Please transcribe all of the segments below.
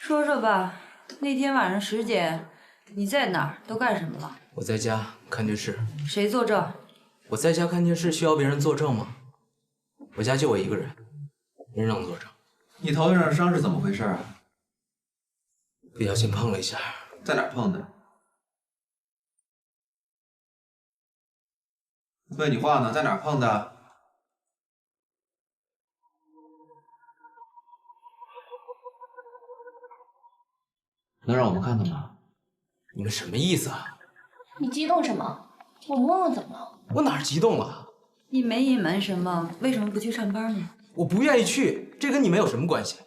说说吧，那天晚上10点，你在哪儿？都干什么了？我在家看电视。谁作证？我在家看电视需要别人作证吗？我家就我一个人，没人能作证。你头上的伤是怎么回事啊？不小心碰了一下。在哪儿碰的？问你话呢，在哪儿碰的？能让我们看看吗？你们什么意思啊？你激动什么？我们问问怎么了？我哪儿激动了？你没隐瞒什么，为什么不去上班呢？我不愿意去，这跟你们有什么关系？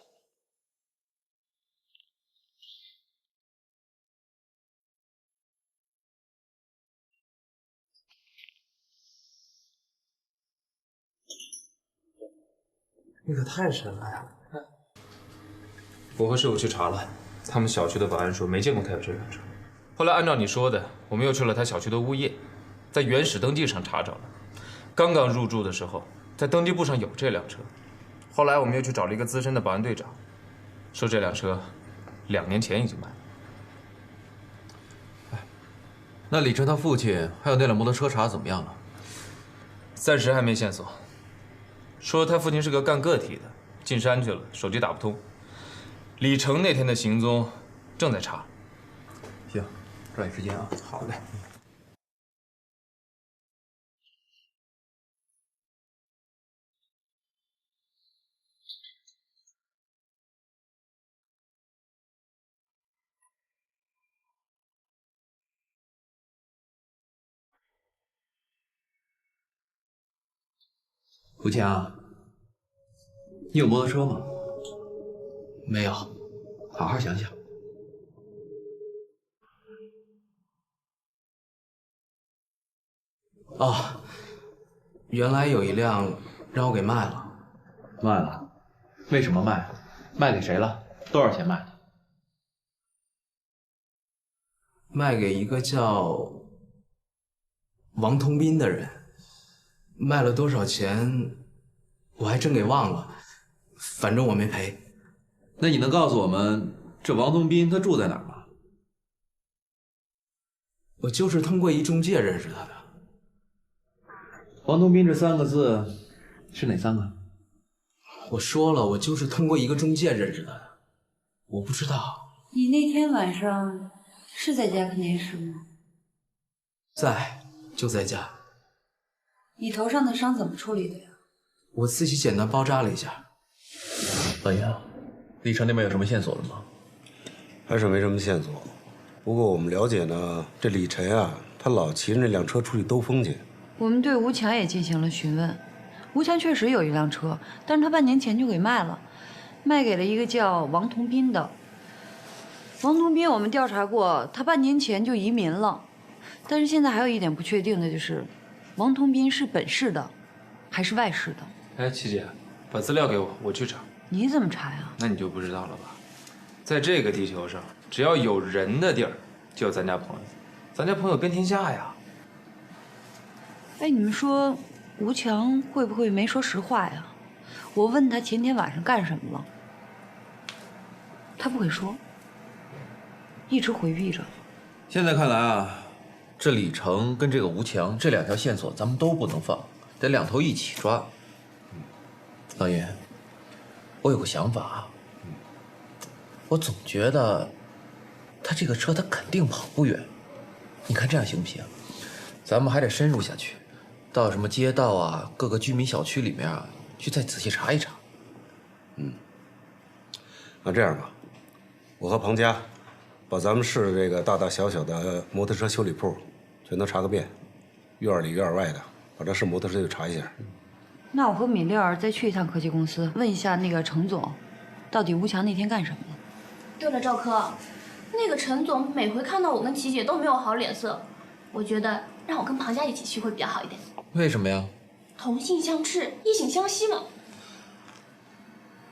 你可太神了呀！我和师傅去查了，他们小区的保安说没见过他有这辆车。后来按照你说的，我们又去了他小区的物业，在原始登记上查找了。刚刚入住的时候，在登记簿上有这辆车。后来我们又去找了一个资深的保安队长，说这辆车2年前已经卖了。那李晨他父亲还有那辆摩托车查得怎么样了？暂时还没线索。说他父亲是个干个体的，进山去了，手机打不通。李成那天的行踪正在查。行，抓紧时间啊。好嘞。吴强，你有摩托车吗？没有。好好想想。哦，原来有一辆让我给卖了。卖了？为什么卖？卖给谁了？多少钱卖的？卖给一个叫王同斌的人。卖了多少钱，我还真给忘了，反正我没赔。那你能告诉我们这王同斌他住在哪儿吗？我就是通过一中介认识他的。王同斌这3个字是哪3个？我说了，我就是通过一个中介认识他的，我不知道。你那天晚上是在家看电视吗？就在家。你头上的伤怎么处理的呀？我自己简单包扎了一下。老爷，李成那边有什么线索了吗？还是没什么线索。不过我们了解呢，这李晨啊，他老骑着那辆车出去兜风去。我们对吴强也进行了询问，吴强确实有一辆车，但是他半年前就给卖了，卖给了一个叫王同斌的。王同斌我们调查过，他半年前就移民了，但是现在还有一点不确定的就是，王同斌是本市的，还是外市的？哎，琪姐，把资料给我，我去查。你怎么查呀？那你就不知道了吧？在这个地球上，只要有人的地儿，就有咱家朋友。咱家朋友遍天下呀。哎，你们说吴强会不会没说实话呀？我问他前天晚上干什么了，他不会说，一直回避着。现在看来啊，这李成跟这个吴强这2条线索咱们都不能放，得2头一起抓。老爷，我有个想法啊，我总觉得他这个车他肯定跑不远。你看这样行不行？咱们还得深入下去，到什么街道啊、各个居民小区里面啊，去再仔细查一查。那这样吧，我和庞佳把咱们市这个大大小小的摩托车修理铺全都查个遍，院里院外的，把这是摩托车就查一下。那我和米粒儿再去一趟科技公司，问一下那个程总，到底吴强那天干什么了？对了，赵科，那个陈总每回看到我跟琪姐都没有好脸色，我觉得让我跟庞家一起去会比较好一点。为什么呀？同性相斥，异性相吸嘛。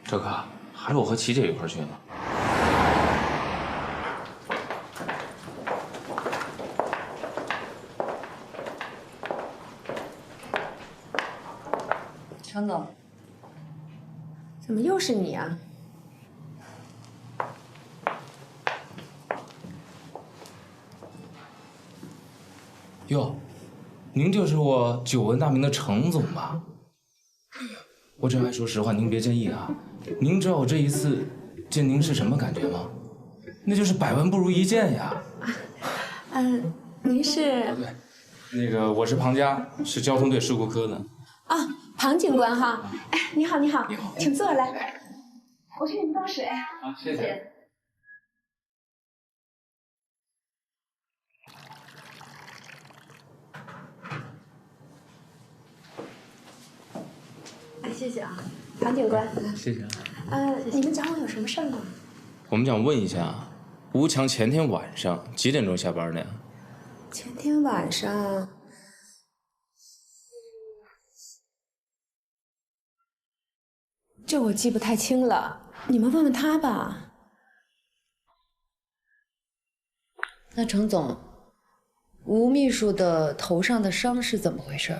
赵哥，还是我和琪姐一块去呢。程总，怎么又是你啊？哟，您就是我久闻大名的程总吧？我这还说实话，您别介意啊。您知道我这一次见您是什么感觉吗？那就是百闻不如一见呀。您是？哦，对，那个我是庞家，是交通队事故科的。啊，庞警官哈。哎，你好，你好，请坐来。我去给您倒水。啊，谢谢。哎，谢谢啊，庞警官。谢谢。你们找我有什么事儿吗？我们想问一下，吴强前天晚上几点钟下班的呀？前天晚上，这我记不太清了，你们问问他吧。那程总，吴秘书的头上的伤是怎么回事？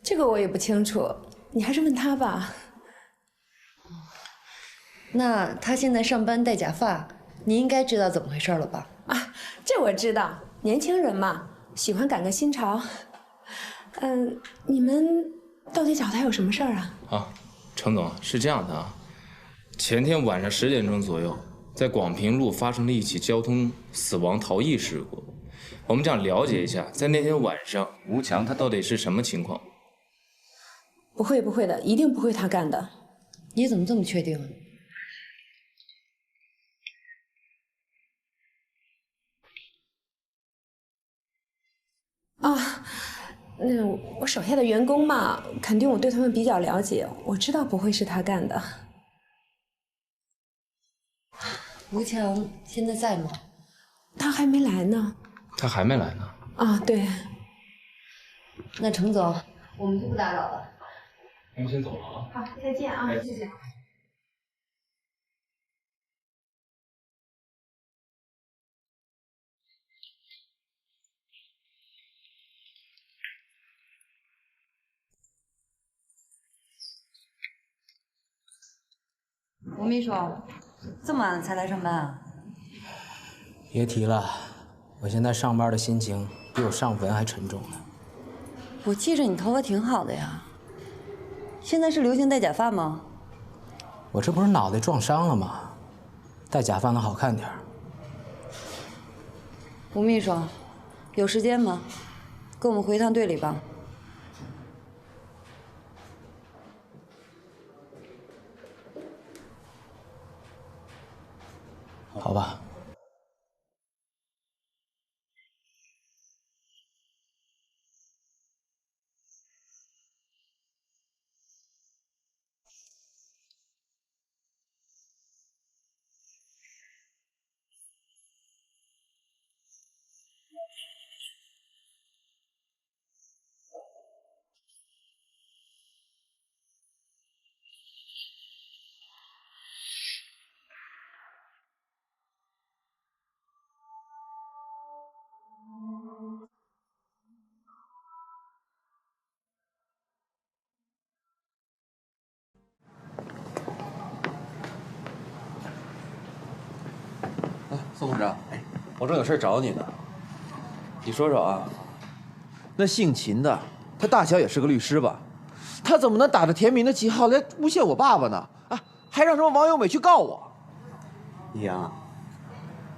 这个我也不清楚，你还是问他吧。那他现在上班戴假发，你应该知道怎么回事了吧？啊，这我知道，年轻人嘛，喜欢赶个新潮。你们到底找他有什么事儿啊？啊，程总是这样的啊，前天晚上10点钟左右，在广平路发生了一起交通死亡逃逸事故。我们想了解一下，在那天晚上，吴强他到底是什么情况？不会的，一定不会他干的。你怎么这么确定？啊，那我手下的员工嘛，肯定我对他们比较了解，我知道不会是他干的。吴强现在在吗？他还没来呢。他还没来呢。啊，对。那程总，我们就不打扰了。我们先走了啊。好，再见啊，谢谢。吴秘书，这么晚才来上班啊？别提了，我现在上班的心情比我上坟还沉重呢。我记着你头发挺好的呀，现在是流行戴假发吗？我这不是脑袋撞伤了吗？戴假发能好看点儿。吴秘书，有时间吗？跟我们回趟队里吧。好吧。宋部长，我正有事找你呢。你说说啊，那姓秦的，他大小也是个律师吧？他怎么能打着田明的旗号来诬陷我爸爸呢？啊，还让什么王友美去告我？易阳，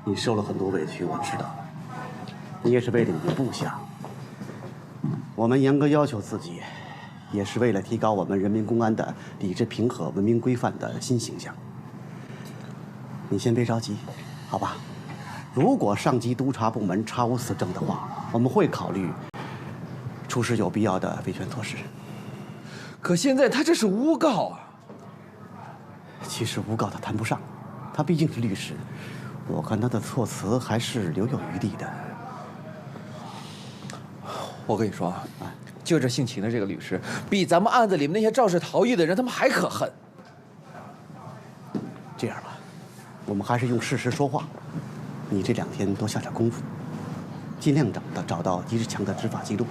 你受了很多委屈，我知道。你也是为了你的部下。我们严格要求自己，也是为了提高我们人民公安的理智平和、文明规范的新形象。你先别着急，好吧？如果上级督察部门查无此证的话，我们会考虑出示有必要的维权措施。可现在他这是诬告啊！其实诬告他谈不上，他毕竟是律师，我看他的措辞还是留有余地的。我跟你说啊，就这姓秦的这个律师，比咱们案子里面那些肇事逃逸的人他们还可恨。这样吧，我们还是用事实说话。你这2天多下点功夫，尽量找到狄志强的执法记录。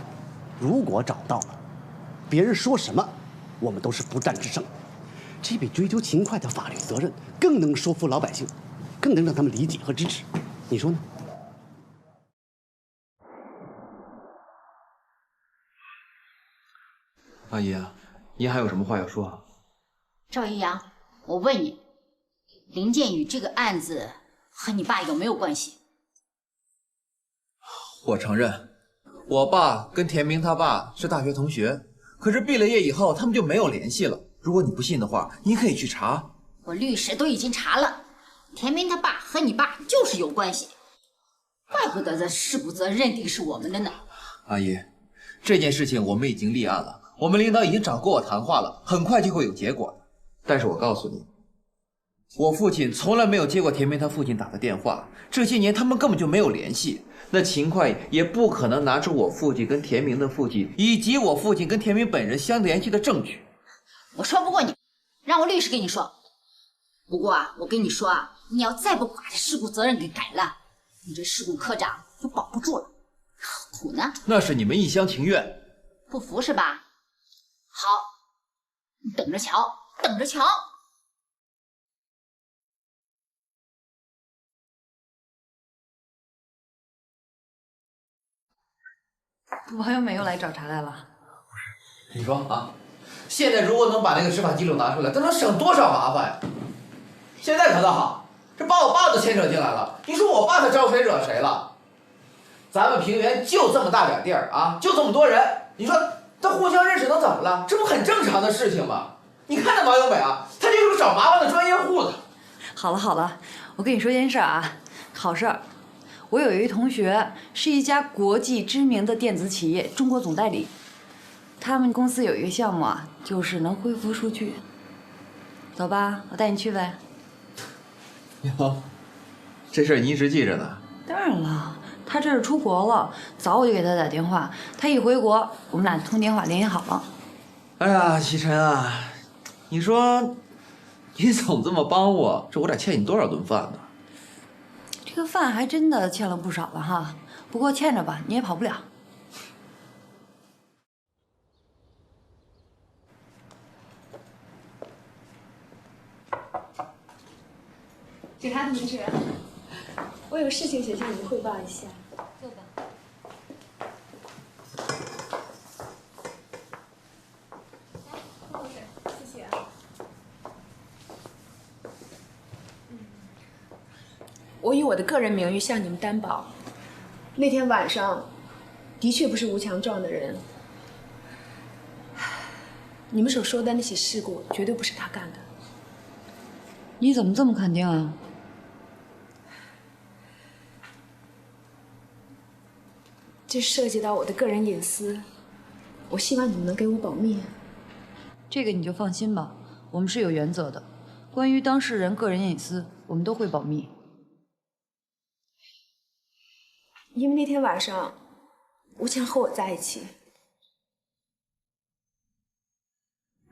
如果找到了，别人说什么，我们都是不战之胜。这比追究勤快的法律责任更能说服老百姓，更能让他们理解和支持。你说呢？阿姨，您还有什么话要说啊？赵一阳，我问你，林建宇这个案子和你爸有没有关系？我承认，我爸跟田明他爸是大学同学，可是毕了业以后他们就没有联系了。如果你不信的话，你可以去查。我律师都已经查了，田明他爸和你爸就是有关系，怪不得这事故责任认定是我们的呢。阿姨，这件事情我们已经立案了，我们领导已经找过我谈话了，很快就会有结果的。但是我告诉你，我父亲从来没有接过田明他父亲打的电话，这些年他们根本就没有联系。那秦桧也不可能拿出我父亲跟田明的父亲，以及我父亲跟田明本人相联系的证据。我说不过你，让我律师跟你说。不过啊，我跟你说啊，你要再不把这事故责任给改了，你这事故科长就保不住了，何苦呢？那是你们一厢情愿。不服是吧？好，你等着瞧，等着瞧。王友美又来找茬来了。你说啊，现在如果能把那个执法记录拿出来，这能省多少麻烦呀？现在可倒好，这把我爸都牵扯进来了。你说我爸他招谁惹谁了？咱们平原就这么大点地儿啊，就这么多人，你说他互相认识能怎么了？这不很正常的事情吗？你看那王友美啊，她就是个找麻烦的专业户子。好了好了，我跟你说件事啊，好事儿。我有一位同学是一家国际知名的电子企业中国总代理，他们公司有一个项目啊，就是能恢复数据。走吧，我带你去呗。哟，这事儿你一直记着呢？当然了，他这是出国了，早我就给他打电话，他一回国，我们俩通电话联系好了。哎呀，齐晨啊，你说你总这么帮我，这我得欠你多少顿饭呢？这个饭还真的欠了不少了哈，不过欠着吧，你也跑不了。警察同志，我有事情想向你们汇报一下。坐吧。谢谢啊。我以我的个人名誉向你们担保，那天晚上的确不是吴强撞的人。你们所说的那起事故绝对不是他干的。你怎么这么肯定啊？这涉及到我的个人隐私，我希望你们能给我保密。这个你就放心吧，我们是有原则的。关于当事人个人隐私，我们都会保密。因为那天晚上，吴强和我在一起，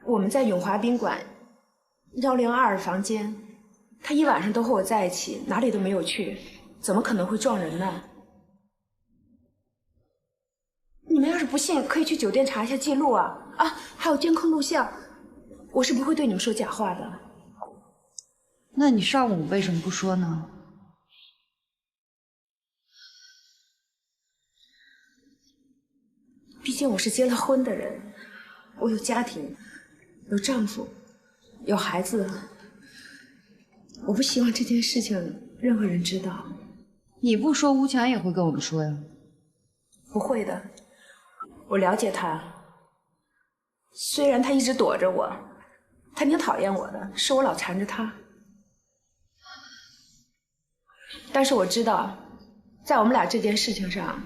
我们在永华宾馆102房间，他一晚上都和我在一起，哪里都没有去，怎么可能会撞人呢？你们要是不信，可以去酒店查一下记录啊！啊，还有监控录像，我是不会对你们说假话的。那你上午为什么不说呢？毕竟我是结了婚的人，我有家庭，有丈夫，有孩子，我不希望这件事情任何人知道。你不说，吴强也会跟我们说呀。不会的，我了解他。虽然他一直躲着我，他挺讨厌我的，是我老缠着他。但是我知道，在我们俩这件事情上，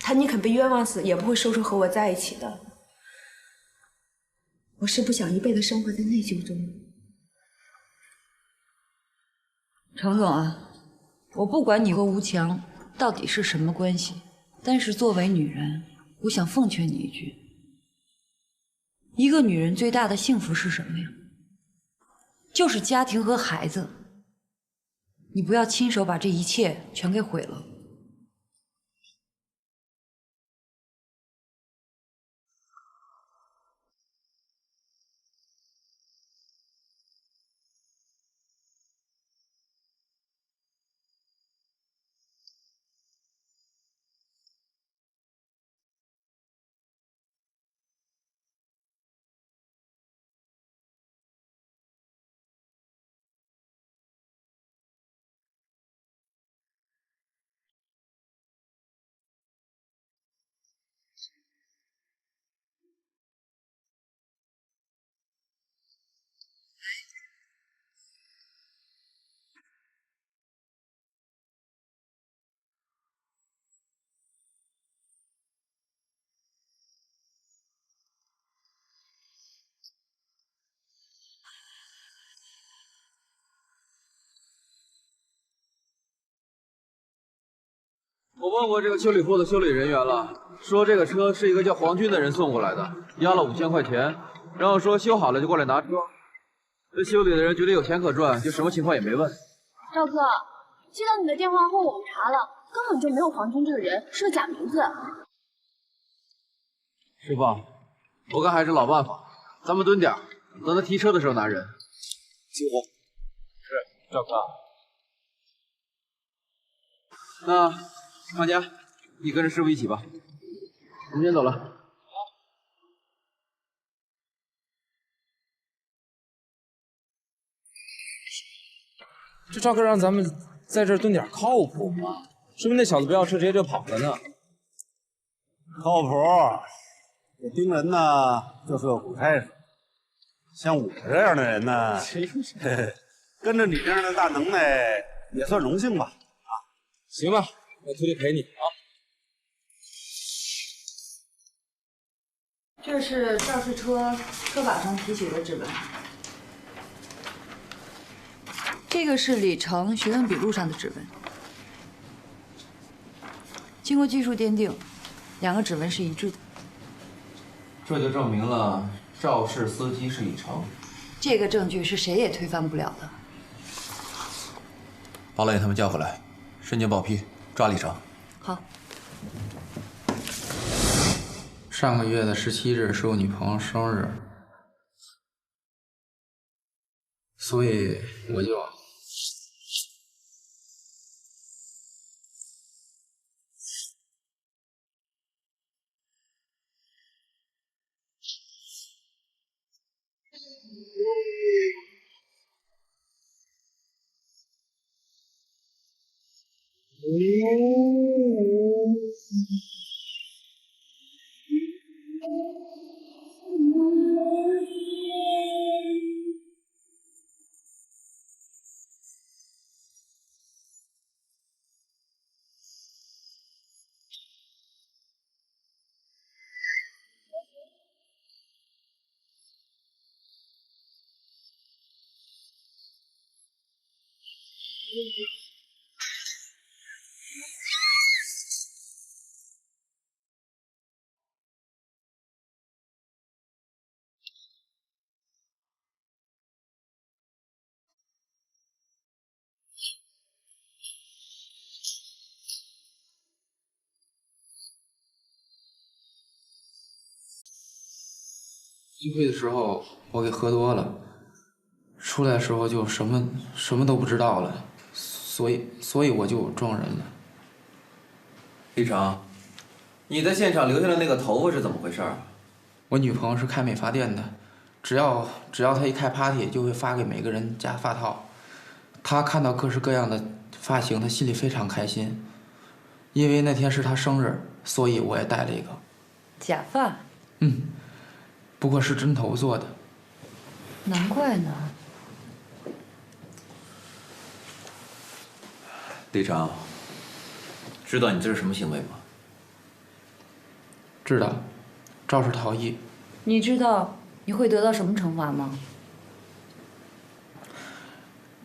他宁肯被冤枉死，也不会说出和我在一起的。我是不想一辈子生活在内疚中。程总啊，我不管你和吴强到底是什么关系，但是作为女人，我想奉劝你一句：一个女人最大的幸福是什么呀？就是家庭和孩子。你不要亲手把这一切全给毁了。我问过这个修理铺的修理人员了，说这个车是一个叫黄军的人送过来的，押了5000块钱，然后说修好了就过来拿车。这修理的人觉得有钱可赚，就什么情况也没问。赵哥，接到你的电话后，我们查了，根本就没有黄军这个人，是个假名字。师傅，我看还是老办法，咱们蹲点，等他提车的时候拿人。激活。是，赵哥。那康佳，你跟着师傅一起吧。我们先走了。这赵哥让咱们在这儿蹲点靠谱吗？说明那小子不要车直接就跑了呢。靠谱。这盯人呢，就是个苦差事。像我这样的人呢，跟着你这样的大能耐，也算荣幸吧。行吧，我徒弟陪你啊。这是肇事车车把上提取的指纹，这个是李成询问笔录上的指纹。经过技术鉴定，2个指纹是一致的。这就证明了肇事司机是李成。这个证据是谁也推翻不了的。把老爷他们叫回来，申请报批，抓李成。好。上个月的17日是我女朋友生日，所以我就聚会的时候我给喝多了，出来的时候就什么都不知道了，所以我就撞人了。李成，你在现场留下的那个头发是怎么回事啊？我女朋友是开美发店的，只要她一开 party 就会发给每个人假发套，她看到各式各样的发型，她心里非常开心。因为那天是她生日，所以我也带了一个假发。嗯，不过是针头做的。难怪呢。李成，知道你这是什么行为吗？知道，肇事逃逸。你知道你会得到什么惩罚吗？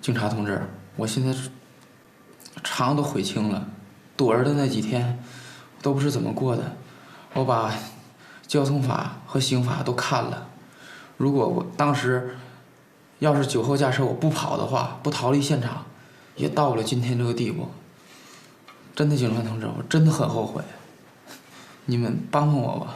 警察同志，我现在肠都悔青了，躲着的那几天都不知怎么过的。我把交通法和刑法都看了，如果我当时要是酒后驾车我不跑的话，不逃离现场，也到不了今天这个地步。真的，警察同志，我真的很后悔，你们帮帮我吧。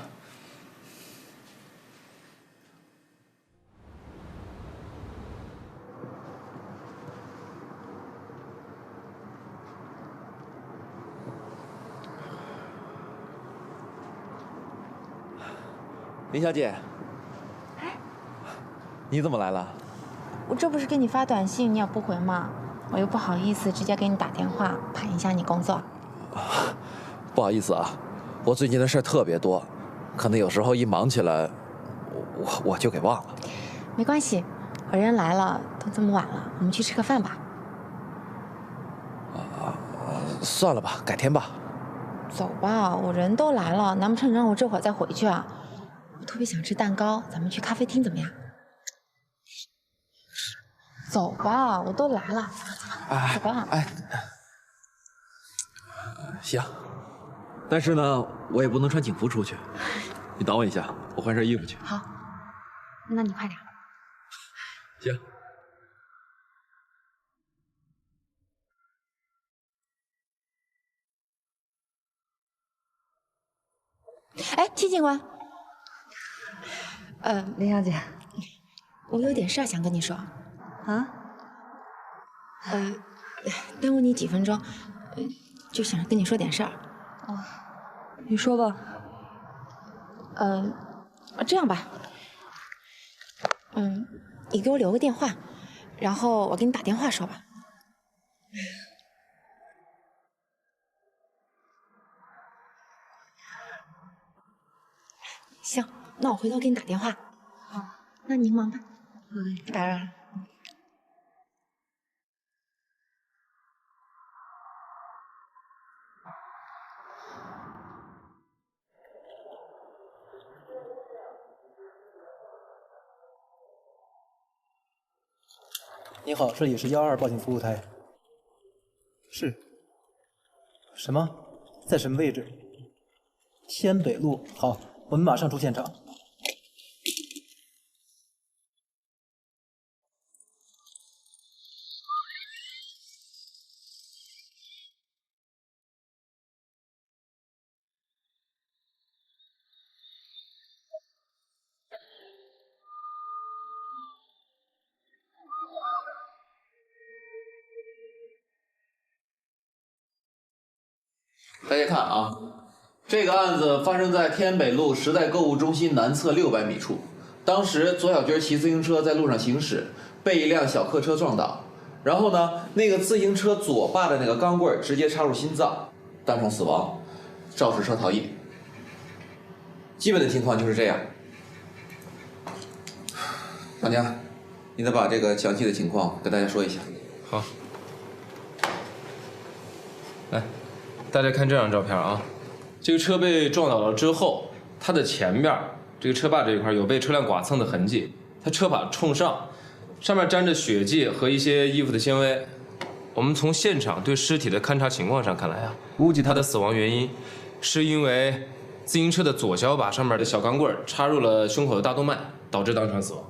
林小姐，你怎么来了？我这不是给你发短信，你也不回吗？我又不好意思直接给你打电话，怕影响你工作。不好意思啊，我最近的事儿特别多，可能有时候一忙起来，我就给忘了。没关系，我人来了，都这么晚了，我们去吃个饭吧。算了吧，改天吧。走吧，我人都来了，难不成让我这会儿再回去啊？我特别想吃蛋糕，咱们去咖啡厅怎么样？走吧，我都来了，走吧。行，但是呢，我也不能穿警服出去。你等我一下，我换身衣服去。好，那你快点。行。哎，秦警官，林小姐，我有点事儿想跟你说。啊？耽误你几分钟，就想跟你说点事儿。哦，你说吧。这样吧，你给我留个电话，然后我给你打电话说吧。行，那我回头给你打电话。好，那您忙吧。不打扰了。你好，这里是122报警服务台。是。什么？在什么位置？天北路。好，我们马上出现场。大家看啊，这个案子发生在天北路时代购物中心南侧600米处。当时左小军骑自行车在路上行驶，被一辆小客车撞倒，然后呢，那个自行车左把的那个钢棍直接插入心脏，当场死亡，肇事车逃逸。基本的情况就是这样。大家，你再把这个详细的情况跟大家说一下。好。来。大家看这张照片啊，这个车被撞倒了之后，它的前面这个车把这一块有被车辆剐蹭的痕迹，它车把冲上，上面沾着血迹和一些衣服的纤维。我们从现场对尸体的勘查情况上看来啊，估计他的死亡原因是因为自行车的左小把上面的小钢棍插入了胸口的大动脉，导致当场死亡。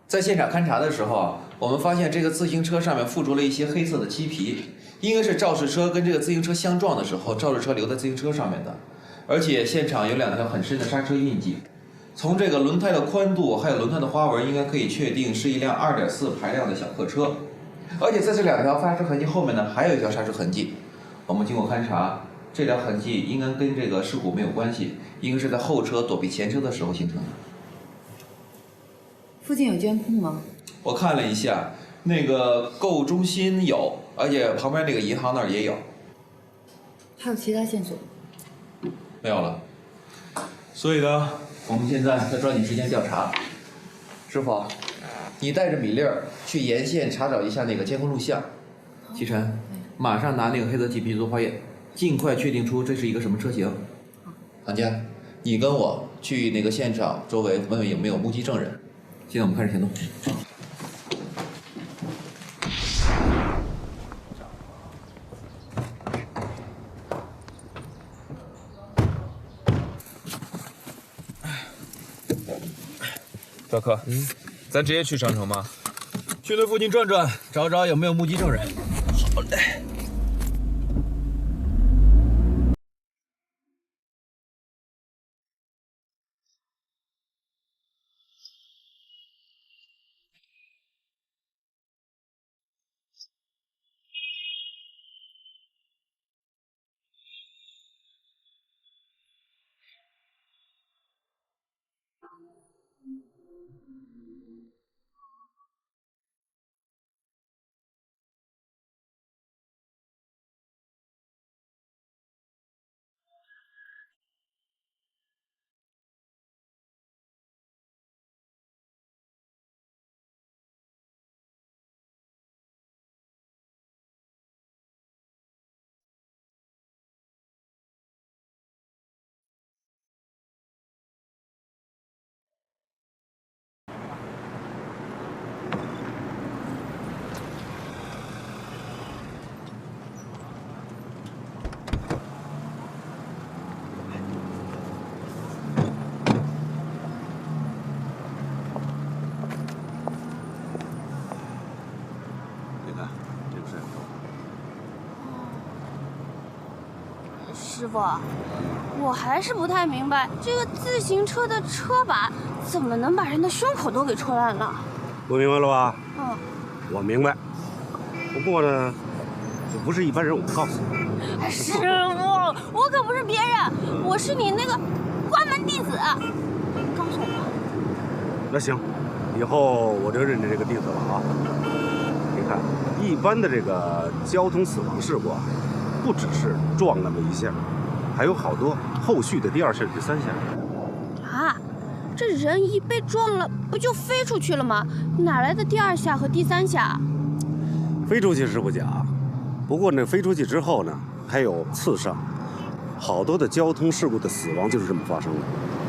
在现场勘查的时候啊，我们发现这个自行车上面附着了一些黑色的漆皮，应该是肇事车跟这个自行车相撞的时候，肇事车留在自行车上面的。而且现场有2条很深的刹车印记，从这个轮胎的宽度还有轮胎的花纹，应该可以确定是一辆2.4排量的小客车。而且在这2条刹车痕迹后面呢，还有一条刹车痕迹。我们经过勘查，这条痕迹应该跟这个事故没有关系，应该是在后车躲避前车的时候形成的。附近有监控吗？我看了一下，那个购物中心有，而且旁边那个银行那儿也有。还有其他线索？没有了。所以呢，我们现在再抓紧时间调查。师傅，你带着米粒儿去沿线查找一下那个监控录像。启晨，马上拿那个黑色漆皮做化验，尽快确定出这是一个什么车型。唐佳，你跟我去那个现场周围问问有没有目击证人。现在我们开始行动。赵科，咱直接去商城吗？去那附近转转，找找有没有目击证人。好嘞。师傅，我还是不太明白这个自行车的车把怎么能把人的胸口都给戳烂了。不明白了吧？嗯，我明白。不过呢，我不是一般人，我告诉你。师傅，我可不是别人，我是你那个关门弟子。告诉我。那行，以后我就认你这个弟子了啊。你看，一般的这个交通死亡事故啊，不只是撞那么一下，还有好多后续的第二下、第三下。啊，这人一被撞了，不就飞出去了吗？哪来的第二下和第三下？飞出去是不假，不过呢，飞出去之后呢，还有刺伤，好多的交通事故的死亡就是这么发生的。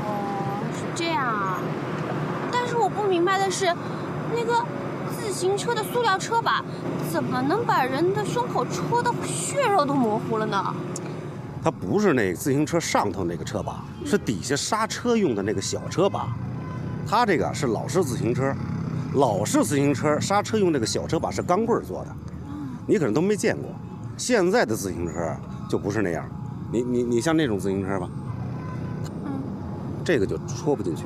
哦，是这样啊。但是我不明白的是，那个自行车的塑料车把怎么能把人的胸口戳得血肉都模糊了呢？它不是那个自行车上头那个车把，是底下刹车用的那个小车把。它这个是老式自行车，老式自行车刹车用那个小车把是钢棍做的，你可能都没见过。现在的自行车就不是那样，你像那种自行车吧，这个就戳不进去。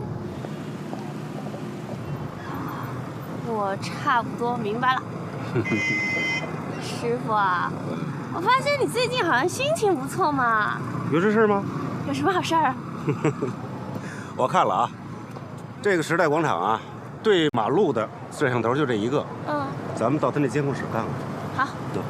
我差不多明白了。师傅啊，我发现你最近好像心情不错嘛。有这事吗？有什么好事儿啊？我看了啊，这个时代广场啊，对马路的摄像头就这一个。嗯。咱们到他那监控室看看。好。走。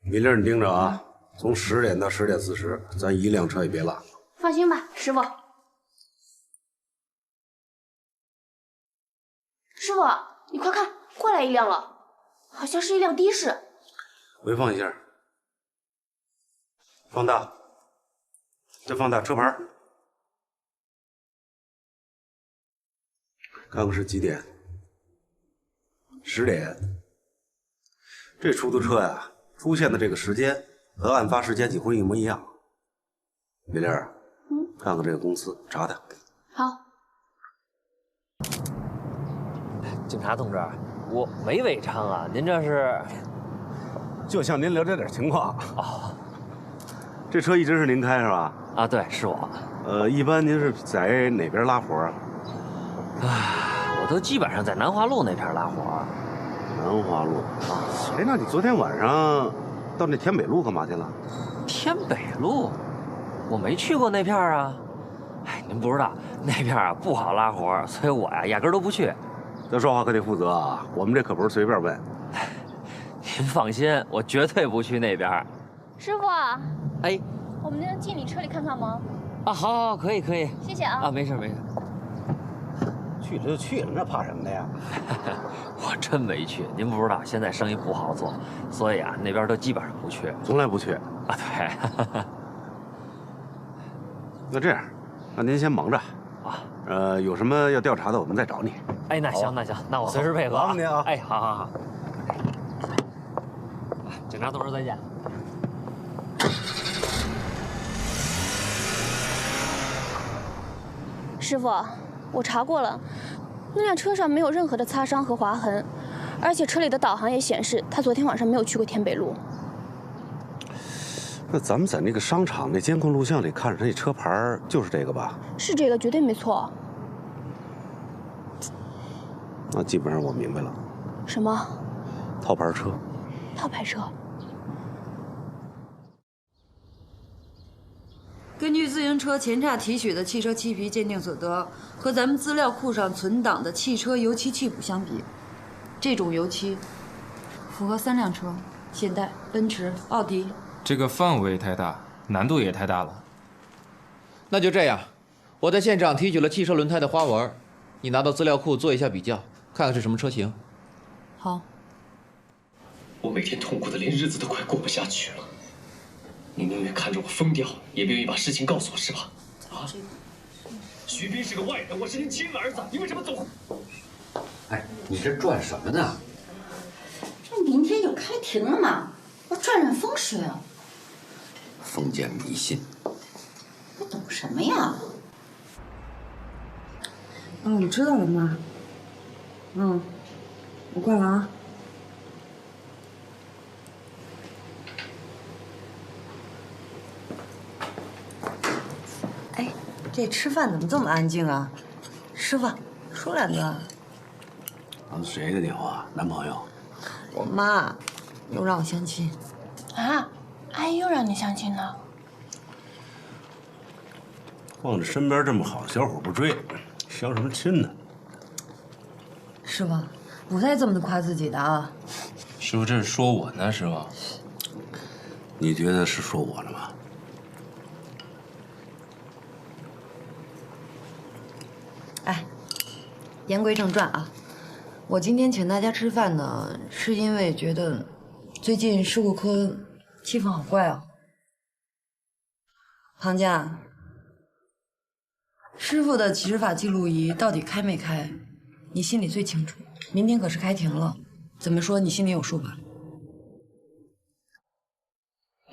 米粒，你盯着啊，从10点到10点40，咱一辆车也别落。放心吧，师傅。师傅，你快看，过来一辆了，好像是一辆的士。回放一下，放大，再放大车牌，看看是几点？10点。这出租车呀，出现的这个时间和案发时间几乎一模一样。米粒儿，看看这个公司，查查。好。警察同志，我没违章啊，您这是？就向您了解点情况。哦，这车一直是您开是吧？啊，对，是我。一般您是在哪边拉活啊？我都基本上在南华路那片拉活。南华路啊？哎，那你昨天晚上到那天北路干嘛去了？天北路，我没去过那片啊。哎，您不知道那片啊不好拉活，所以我呀压根都不去。这说话可得负责啊，我们这可不是随便问。您放心，我绝对不去那边。师傅，哎，我们能进你车里看看吗？啊，好，可以。谢谢啊。啊，没事。去了就去了，那怕什么的呀？我真没去，您不知道，现在生意不好做，所以啊，那边都基本上不去，从来不去。啊，对。那这样，那您先忙着啊。有什么要调查的，我们再找你。哎，那行，那我随时配合。麻烦您啊。哎，好。警察同志再见。师傅，我查过了，那辆车上没有任何的擦伤和划痕，而且车里的导航也显示他昨天晚上没有去过天北路。那咱们在那个商场那监控录像里看着那车牌就是这个吧？是这个，绝对没错。那基本上我明白了。什么？套牌车。套牌车。根据自行车前叉提取的汽车漆皮鉴定所得，和咱们资料库上存档的汽车油漆器谱相比，这种油漆符合3辆车，现代、奔驰、奥迪。这个范围太大，难度也太大了。那就这样，我在现场提取了汽车轮胎的花纹，你拿到资料库做一下比较，看看是什么车型。好。我每天痛苦的连日子都快过不下去了。你宁愿看着我疯掉，也不愿意把事情告诉我，是吧？啊？徐斌是个外人，我是您亲儿子，你为什么总……哎，你这转什么呢？这明天就开庭了嘛，我转风水啊。封建迷信。你懂什么呀？哦，我知道了，妈。我挂了啊。哎，这吃饭怎么这么安静啊？师傅，说两个。谁的电话？男朋友？我妈又让我相亲。啊？阿姨又让你相亲了？望着身边这么好的小伙不追，相什么亲呢？师傅，不带这么夸自己的啊！师傅，这是说我呢，师傅。你觉得是说我呢吗？哎，言归正传啊，我今天请大家吃饭呢，是因为觉得最近事故科气氛好怪啊。庞家，师傅的执法记录仪到底开没开，你心里最清楚。明天可是开庭了，怎么说你心里有数吧？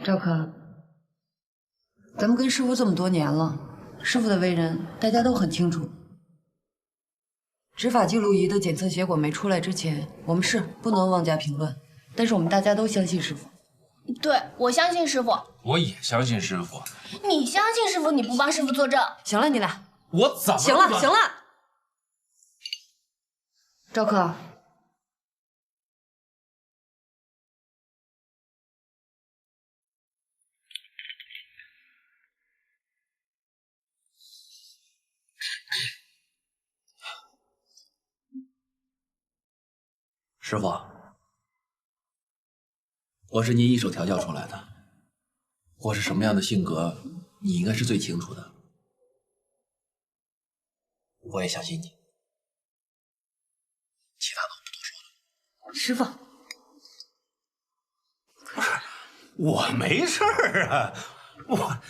赵科，咱们跟师傅这么多年了，师傅的为人大家都很清楚。执法记录仪的检测结果没出来之前，我们是不能妄加评论，但是我们大家都相信师傅。对，我相信师傅。我也相信师傅。你相信师傅，你不帮师傅作证？行了，你俩。我怎么？行了，行了。赵科。师傅，我是您一手调教出来的，我是什么样的性格，你应该是最清楚的。我也相信你，其他的我不多说了。师傅，我没事儿啊，我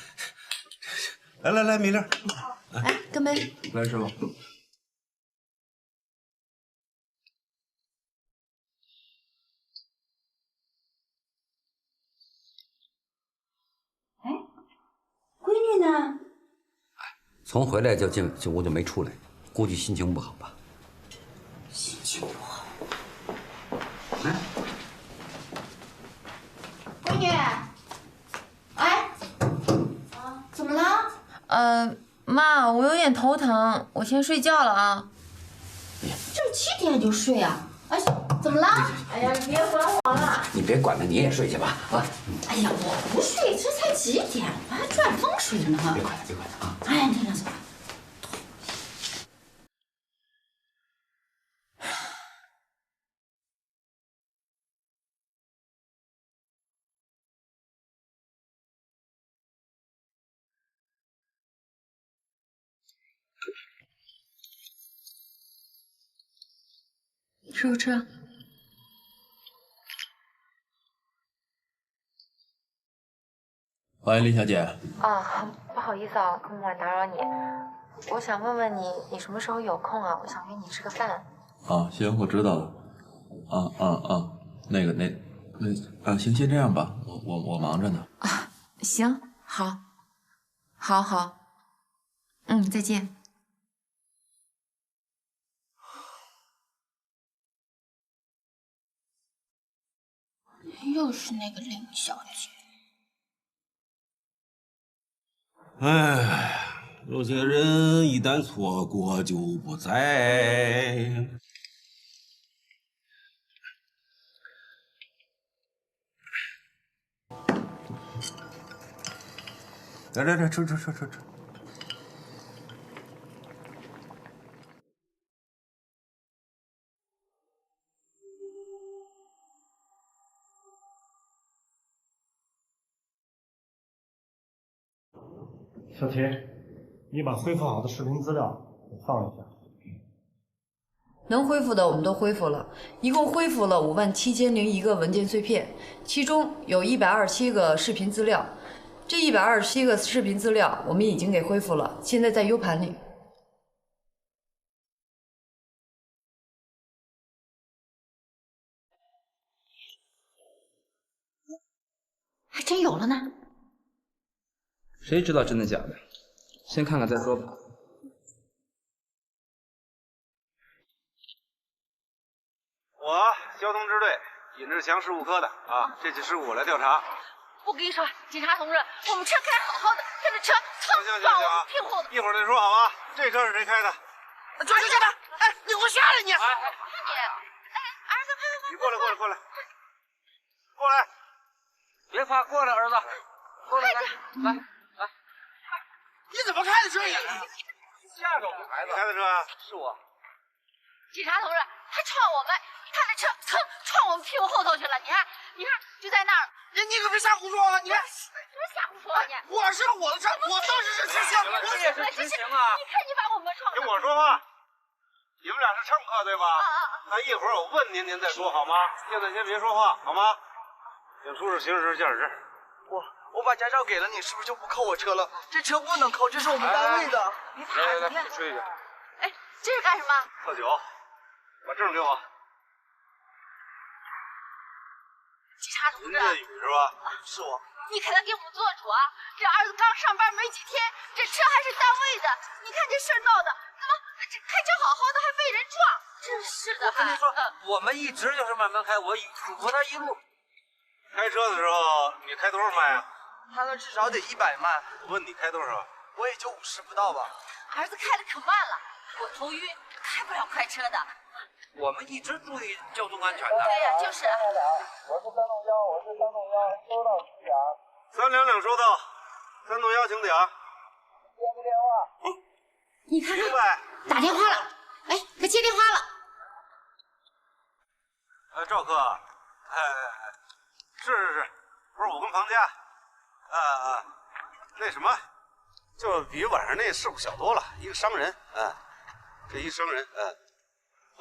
来，米粒，来干杯。来，师傅。闺女呢？从回来就进屋就没出来，估计心情不好吧？心情不好。哎，闺女，哎，怎么了？妈，我有点头疼，我先睡觉了啊。这7点就睡啊？哎，怎么了？哎呀，你别管我了。你别管他，你也睡去吧，啊！哎呀，我不睡，这才几点？我还转风水呢。别管他，别管他啊！哎，你那什么？师傅吃。喂，林小姐。啊，不好意思啊，这么晚打扰你。我想问问你，你什么时候有空啊？我想约你吃个饭。啊，行，我知道了。行，先这样吧，我忙着呢。啊，行，好，好，再见。又是那个林小姐。哎，有些人一旦错过就不再。来，吃。小齐，你把恢复好的视频资料给放一下。能恢复的我们都恢复了，一共恢复了57001个文件碎片，其中有127个视频资料。这127个视频资料我们已经给恢复了，现在在 U 盘里。还真有了呢。谁知道真的假的？先看看再说吧。我交通支队尹志强事务科的啊，这起事故我来调查。我跟你说，警察同志，我们车开好好的，看这车蹭撞我们屁股的。一会儿再说好吧？这车是谁开的？就这边！哎，你给我下来你！哎，儿子，快！你过来，过来！别怕，过来，儿子，过来，来。你怎么开的车呀？吓着我们孩子。你开的车啊？是我。警察同志，他撞我们，他这车蹭撞我们屁股后头去了。你看，就在那儿。你可别瞎胡说啊！你看，别瞎胡说啊你！我是我的车，我当时是直行，我也是直行啊！你看你把我们撞。听我说话，你们俩是乘客对吧？那一会儿我问您再说好吗？现在先别说话好吗？请出示行驶证驾驶证。我把驾照给了你，是不是就不扣我车了？这车不能扣，这是我们单位的。来，吹一下。哎，这是干什么？测酒，把证给我。警察同志，林振宇是吧？是我。你可能给我们做主啊！这儿子刚上班没几天，这车还是单位的，你看这事儿闹的，怎么这开车好好的还被人撞？真是的！我跟你说，我们一直就是慢慢开，我那一路。开车的时候你开多少迈啊？他那至少得100迈。我问你开多少？我也就50不到吧。儿子开的可慢了，我头晕，开不了快车的。我们一直注意交通安全的。对呀，就是。我是361，收到请讲。 322收到，361请讲。接个电话。你看明白。打电话了，哎，他接电话了。赵科，是，不是我跟庞家，那什么，就比晚上那事故小多了，一个伤人，这一伤人，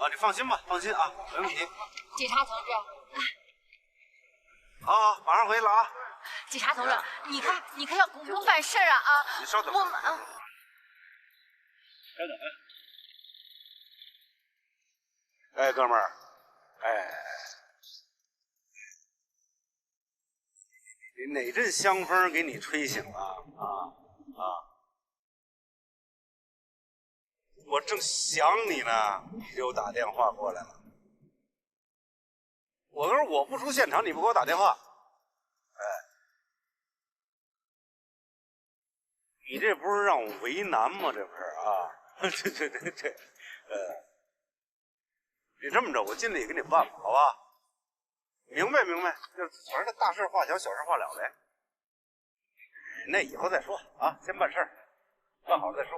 你放心吧，放心啊，没问题。警察同志，好，马上回来了啊。警察同志，你可要公公办事啊！你稍等，我们稍等啊。哎，哥们儿，你哪阵香风给你吹醒了我正想你呢，你给我打电话过来了。我说我不出现场，你不给我打电话，你这不是让我为难吗？这不是啊？这，你这么着，我尽力给你办了，好吧？明白，这反正大事化小，小事化了呗。那以后再说啊，先办事儿，办好了再说。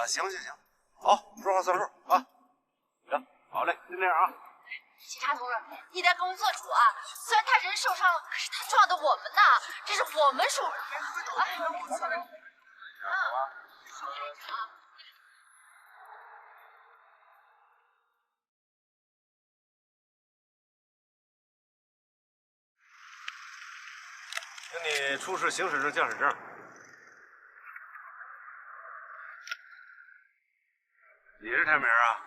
行，好，说话算数啊。行，好嘞，就这样啊。警察同志，你得给我们做主啊！虽然他人受伤了，可是他撞的我们呐，这是我们受。请你出示行驶证、驾驶证。你是泰明啊？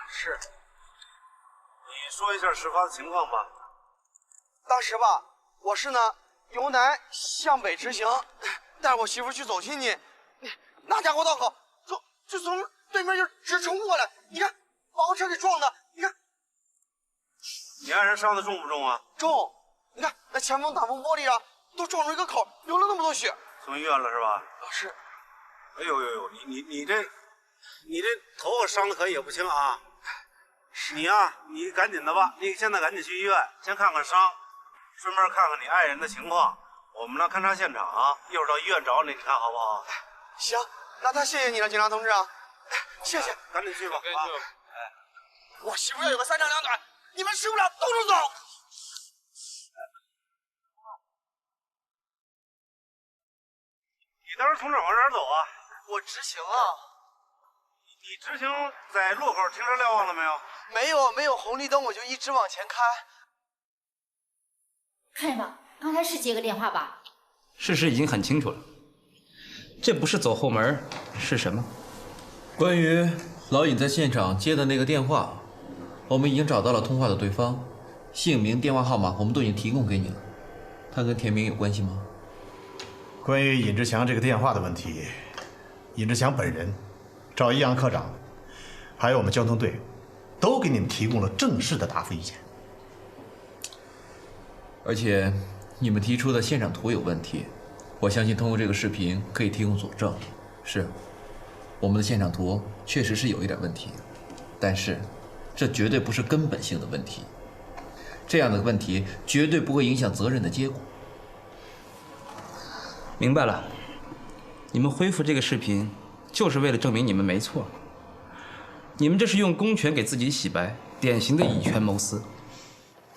是。你说一下事发的情况吧。当时吧，我是呢由南向北直行，带我媳妇去走亲戚，那家伙倒好，就从对面就直冲过来，你看把我车给撞的，你看。你爱人伤的重不重啊？重，你看那前风挡风玻璃上都撞出一个口，流了那么多血。送医院了是吧？是。哎呦，你这头发伤的可也不轻啊！你呀，你赶紧的吧，你现在赶紧去医院，先看看伤，顺便看看你爱人的情况。我们呢勘察现场啊，一会儿到医院找你，你看好不好？行，那太谢谢你了，警察同志啊！谢谢，赶紧去吧啊！我媳妇要有个3长2短，你们吃不了兜着走。要是从这儿往哪儿走啊？我直行啊。你直行在路口停车瞭望了没有？没有红绿灯，我就一直往前开。看见吗？刚才是接个电话吧？事实已经很清楚了，这不是走后门，是什么？关于老尹在现场接的那个电话，我们已经找到了通话的对方，姓名、电话号码我们都已经提供给你了。他跟田明有关系吗？关于尹志强这个电话的问题，尹志强本人、赵一阳科长，还有我们交通队，都给你们提供了正式的答复意见。而且你们提出的现场图有问题，我相信通过这个视频可以提供佐证。是，我们的现场图确实是有一点问题，但是这绝对不是根本性的问题。这样的问题绝对不会影响责任的结果。明白了，你们恢复这个视频，就是为了证明你们没错。你们这是用公权给自己洗白，典型的以权谋私。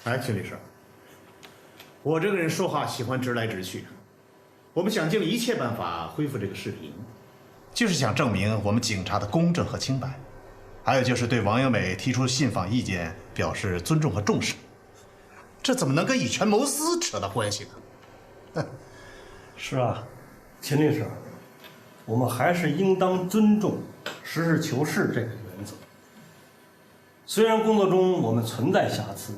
哎，秦律师，我这个人说话喜欢直来直去。我们想尽了一切办法恢复这个视频，就是想证明我们警察的公正和清白，还有就是对王英美提出信访意见表示尊重和重视。这怎么能跟以权谋私扯到关系呢？是啊，秦律师，我们还是应当尊重实事求是这个原则。虽然工作中我们存在瑕疵，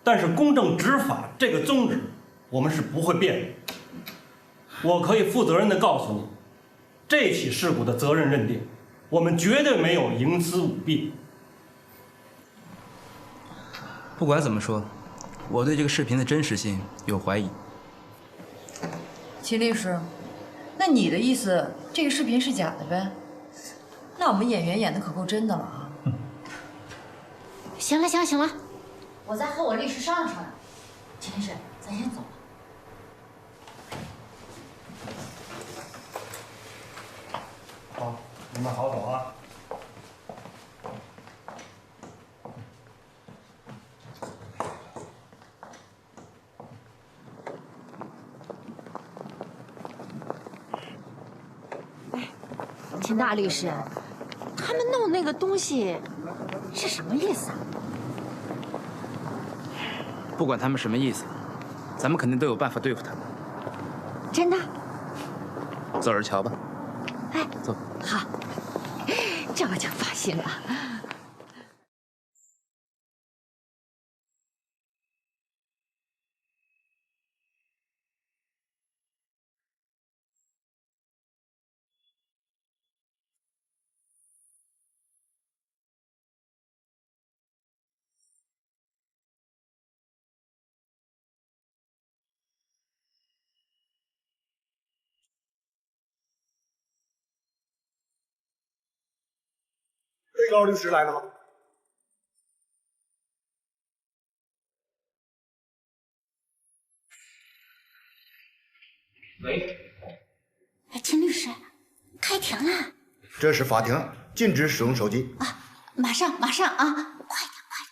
但是公正执法这个宗旨我们是不会变的。我可以负责任地告诉你，这起事故的责任认定，我们绝对没有营私舞弊。不管怎么说，我对这个视频的真实性有怀疑。秦律师，那你的意思，这个视频是假的呗？那我们演员演的可够真的了啊！行了行了行了，我再和我律师商量商量。秦律师，咱先走了。好，你们好走啊。秦大律师，他们弄那个东西是什么意思啊？不管他们什么意思，咱们肯定都有办法对付他们。真的？走着瞧吧。哎，走。好，这我就放心了。被告律师来了吗？喂，哎，秦律师，开庭了。这是法庭，禁止使用手机。马上马上啊，快点快点。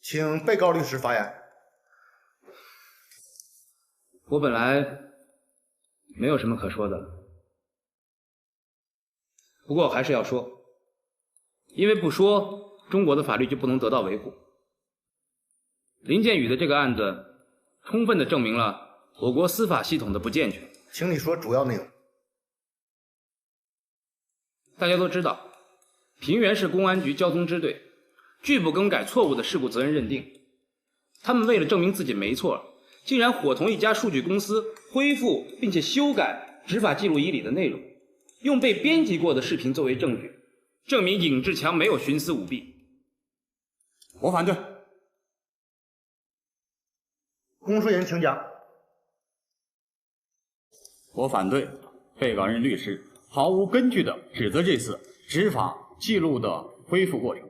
请被告律师发言。我本来没有什么可说的，不过我还是要说，因为不说，中国的法律就不能得到维护。林建宇的这个案子，充分的证明了我国司法系统的不健全。请你说主要内容。大家都知道，平原市公安局交通支队拒不更改错误的事故责任认定，他们为了证明自己没错，竟然伙同一家数据公司恢复并且修改执法记录仪里的内容，用被编辑过的视频作为证据，证明尹志强没有徇私舞弊。我反对。公诉人请讲。我反对被告人律师毫无根据地指责这次执法记录的恢复过程。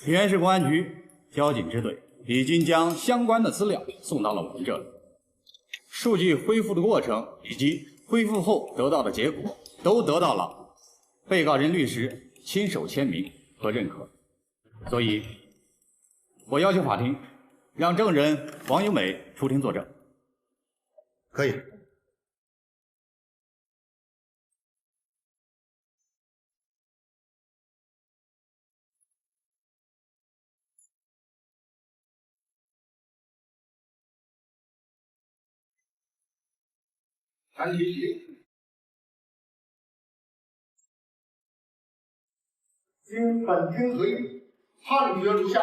平原市公安局交警支队已经将相关的资料送到了我们这里，数据恢复的过程以及恢复后得到的结果都得到了被告人律师亲手签名和认可，所以，我要求法庭让证人王优美出庭作证。可以。谈提起，经本庭核议，判决如下：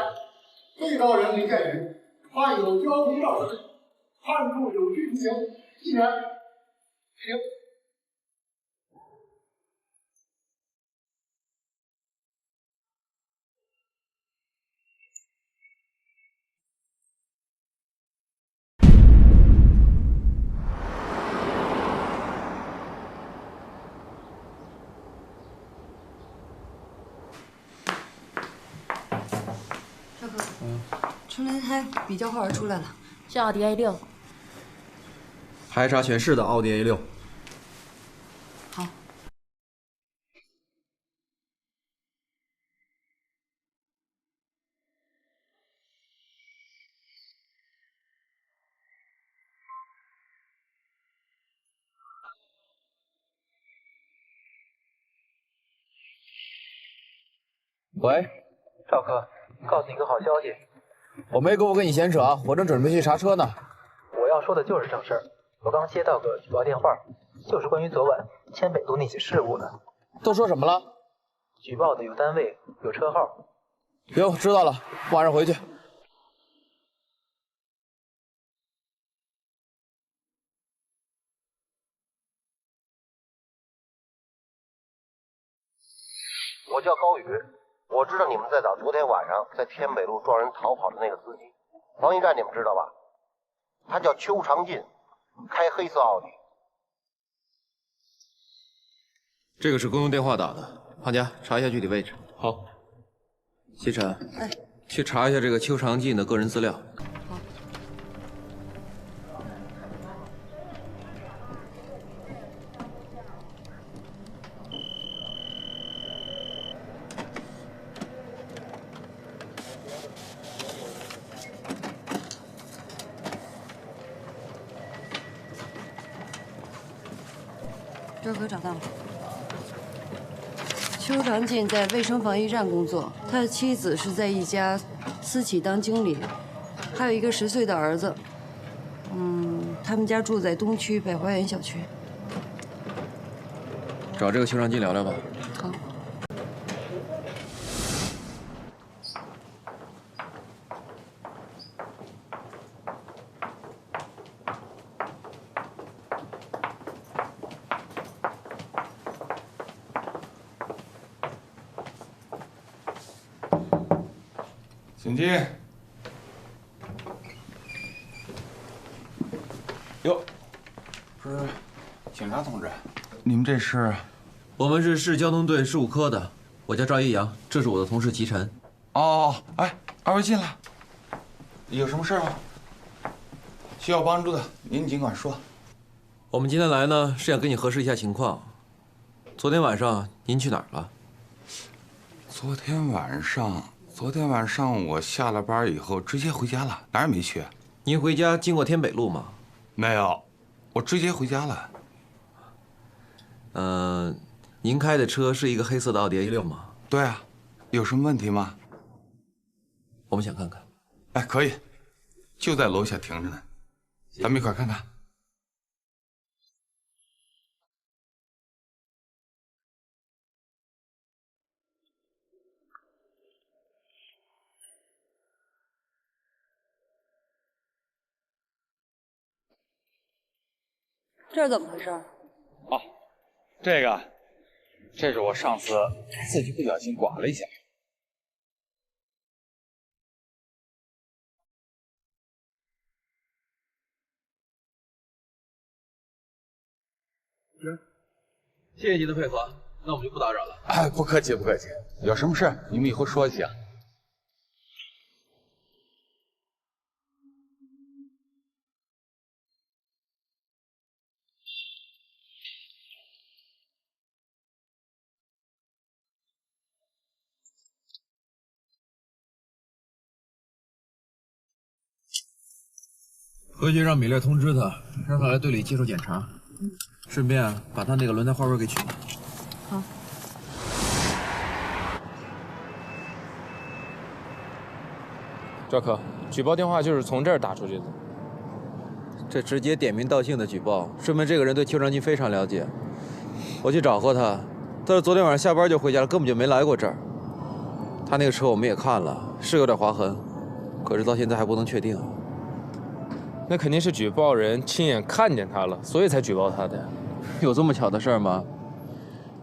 被告人林建云犯有交通肇事罪，判处有期徒刑1年。停。春雷胎比较号出来了，是奥迪 A6。排查全市的奥迪 A6。好。喂，赵科，告诉你个好消息。我没工夫跟你闲扯，我正准备去查车呢。我要说的就是正事儿。我刚接到个举报电话，就是关于昨晚千北路那起事故的。都说什么了？举报的有单位，有车号。行，知道了，晚上回去。我叫高宇，我知道你们在找昨天晚上在天北路撞人逃跑的那个司机王一战，你们知道吧？他叫邱长进，开黑色奥迪。这个是公用电话打的，胖家查一下具体位置。好。西晨，去查一下这个邱长进的个人资料。这可找到了。邱长进在卫生防疫站工作，他的妻子是在一家私企当经理，还有一个10岁的儿子。他们家住在东区北花园小区。找这个邱长进聊聊吧。好。请进。哟，是警察同志，你们这是？我们是市交通队事务科的，我叫赵一阳，这是我的同事齐晨。哦，哎，二位进来，有什么事吗？需要帮助的，您尽管说。我们今天来呢，是想跟你核实一下情况。昨天晚上您去哪儿了？昨天晚上我下了班以后直接回家了，哪儿也没去。您回家经过天北路吗？没有，我直接回家了。您开的车是一个黑色的奥迪 A6 吗？对啊，有什么问题吗？我们想看看。哎，可以，就在楼下停着呢，咱们一块看看。这是怎么回事？哦，这是我上次自己不小心剐了一下。谢谢您的配合，那我们就不打扰了。哎，不客气，不客气。有什么事你们以后说一下。回去让米勒通知他，让他来队里接受检查，顺便把他那个轮胎花纹给取了。好。赵科，举报电话就是从这儿打出去的。这直接点名道姓的举报，说明这个人对邱长金非常了解。我去找过他，但是昨天晚上下班就回家了，根本就没来过这儿。他那个车我们也看了，是有点划痕，可是到现在还不能确定。那肯定是举报人亲眼看见他了，所以才举报他的呀。有这么巧的事吗？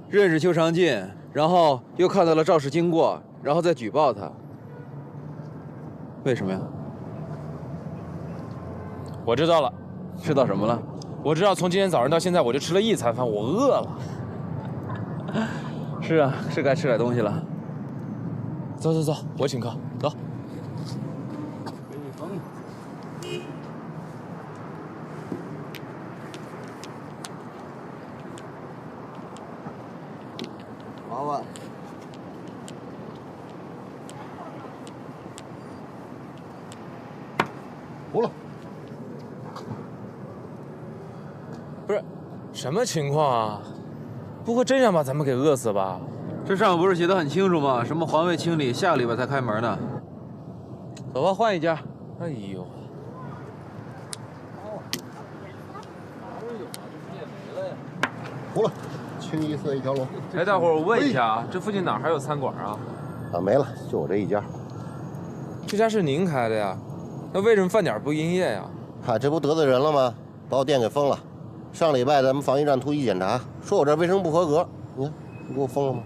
认识邱长进，然后又看到了肇事经过，然后再举报他，为什么呀？我知道了。知道什么了？我知道，从今天早上到现在，我就吃了一餐饭，我饿了。是啊，是该吃点东西了。走走走，我请客，走。娃娃。糊了。不是，什么情况啊？不会真想把咱们给饿死吧？这上面不是写的很清楚吗？什么环卫清理，下个礼拜才开门呢。走吧，换一家。哎呦！糊了，清一色一条龙。哎，大伙儿，我问一下啊，这附近哪还有餐馆啊？啊，没了，就我这一家。这家是您开的呀？那为什么饭点不营业呀？啊，这不得罪人了吗？把我店给封了。上礼拜咱们防疫站突击检查，说我这卫生不合格，你看，你给我封了吗？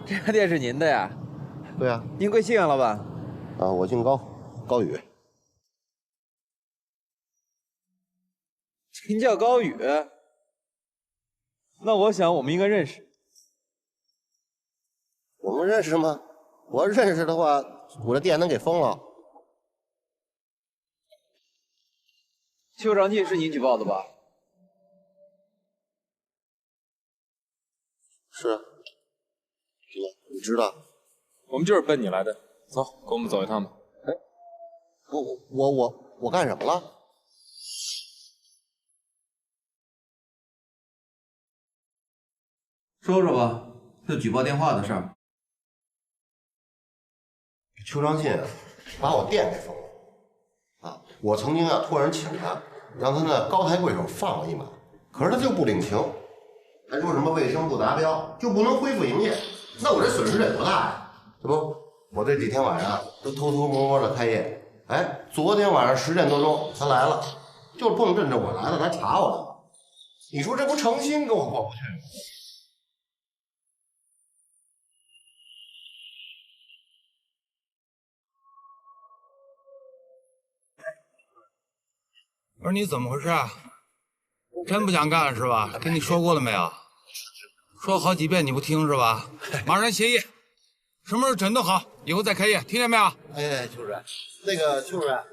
这家店是您的呀？对呀。您贵姓啊，老板？啊，我姓高，高宇。您叫高宇？那我想我们应该认识。我们认识吗？我要认识的话，我这店能给封了。邱长进是您举报的吧？是啊。怎么？你知道？我们就是奔你来的。走，跟我们走一趟吧。哎，我干什么了？说说吧，这举报电话的事儿。邱长进把我店给封了。啊，我曾经托人请他，让他呢高抬贵手放我一马，可是他就不领情，还说什么卫生不达标就不能恢复营业，那我这损失得多大呀？这不，我这几天晚上都偷偷摸摸的开业。哎，昨天晚上10点多钟他来了，就蹦着我来了，他查我了。你说这不诚心跟我过不去吗？我说你怎么回事啊？真不想干是吧？跟你说过了没有？说好几遍你不听是吧？马上歇业，什么时候整顿好，以后再开业，听见没有？哎，邱主任，那个邱主任，哎，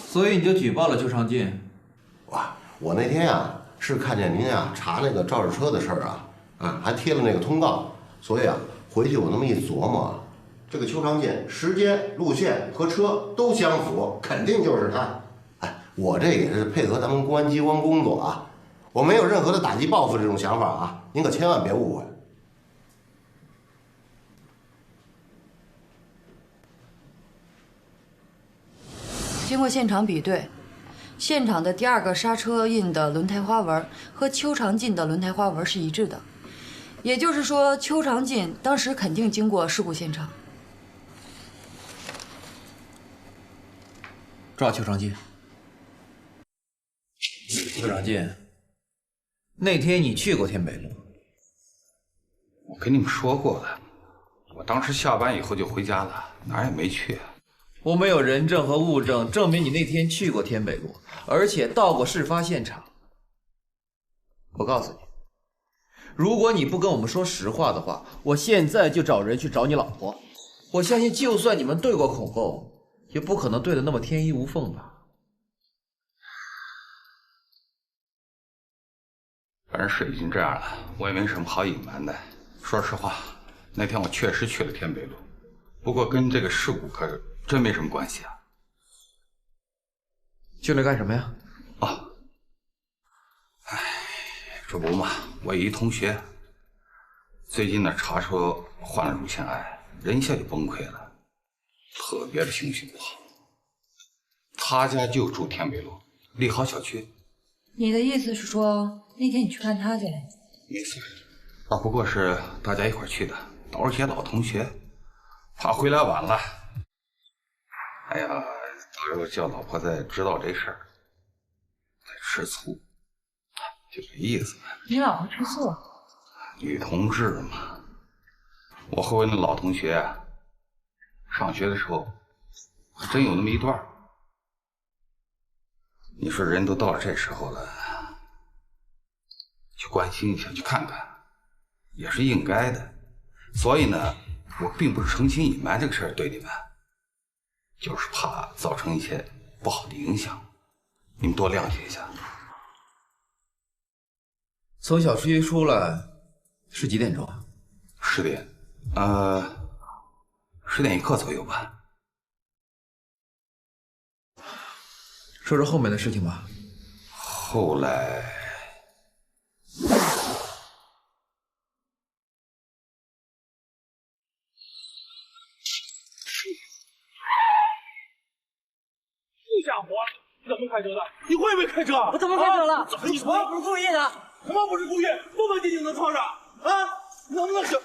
所以你就举报了邱长进？哇，我那天呀是看见您呀查那个肇事车的事儿啊，还贴了那个通告，所以啊回去我那么一琢磨，这个邱长进时间、路线和车都相符，肯定就是他。哎，我这也是配合咱们公安机关工作啊，我没有任何的打击报复这种想法啊，您可千万别误会。经过现场比对，现场的第2个刹车印的轮胎花纹和邱长进的轮胎花纹是一致的，也就是说，邱长进当时肯定经过事故现场。抓邱长进。邱长进，那天你去过天北路？我跟你们说过了，我当时下班以后就回家了，哪儿也没去。我们有人证和物证证明你那天去过天北路，而且到过事发现场。我告诉你，如果你不跟我们说实话的话，我现在就找人去找你老婆。我相信，就算你们对过恐构，也不可能对得那么天衣无缝吧。反正事已经这样了，我也没什么好隐瞒的。说实话，那天我确实去了天北路，不过跟这个事故可真没什么关系啊。去那干什么呀？哦，这不嘛，我有一同学，最近呢查出患了乳腺癌，人一下就崩溃了，特别的情绪不好。他家就住天北路利豪小区。你的意思是说，那天你去看他去？没错，不过是大家一块去的，都是些老同学，怕回来晚了。哎呀，到时候叫老婆再知道这事儿，再吃醋，就这意思。你老婆吃醋？女同志嘛，我和我那老同学上学的时候还真有那么一段。你说人都到了这时候了，去关心一下，去看看，也是应该的。所以呢，我并不是诚心隐瞒这个事儿对你们，就是怕造成一些不好的影响，你们多谅解一下。从小区出来是几点钟啊？10点，10点一刻左右吧。说说后面的事情吧。后来，不想活了！你怎么开车的？你会不会开车？我怎么开车了？你说我不是故意的。什么不是故意？这么近就能撞上啊？你能不能行？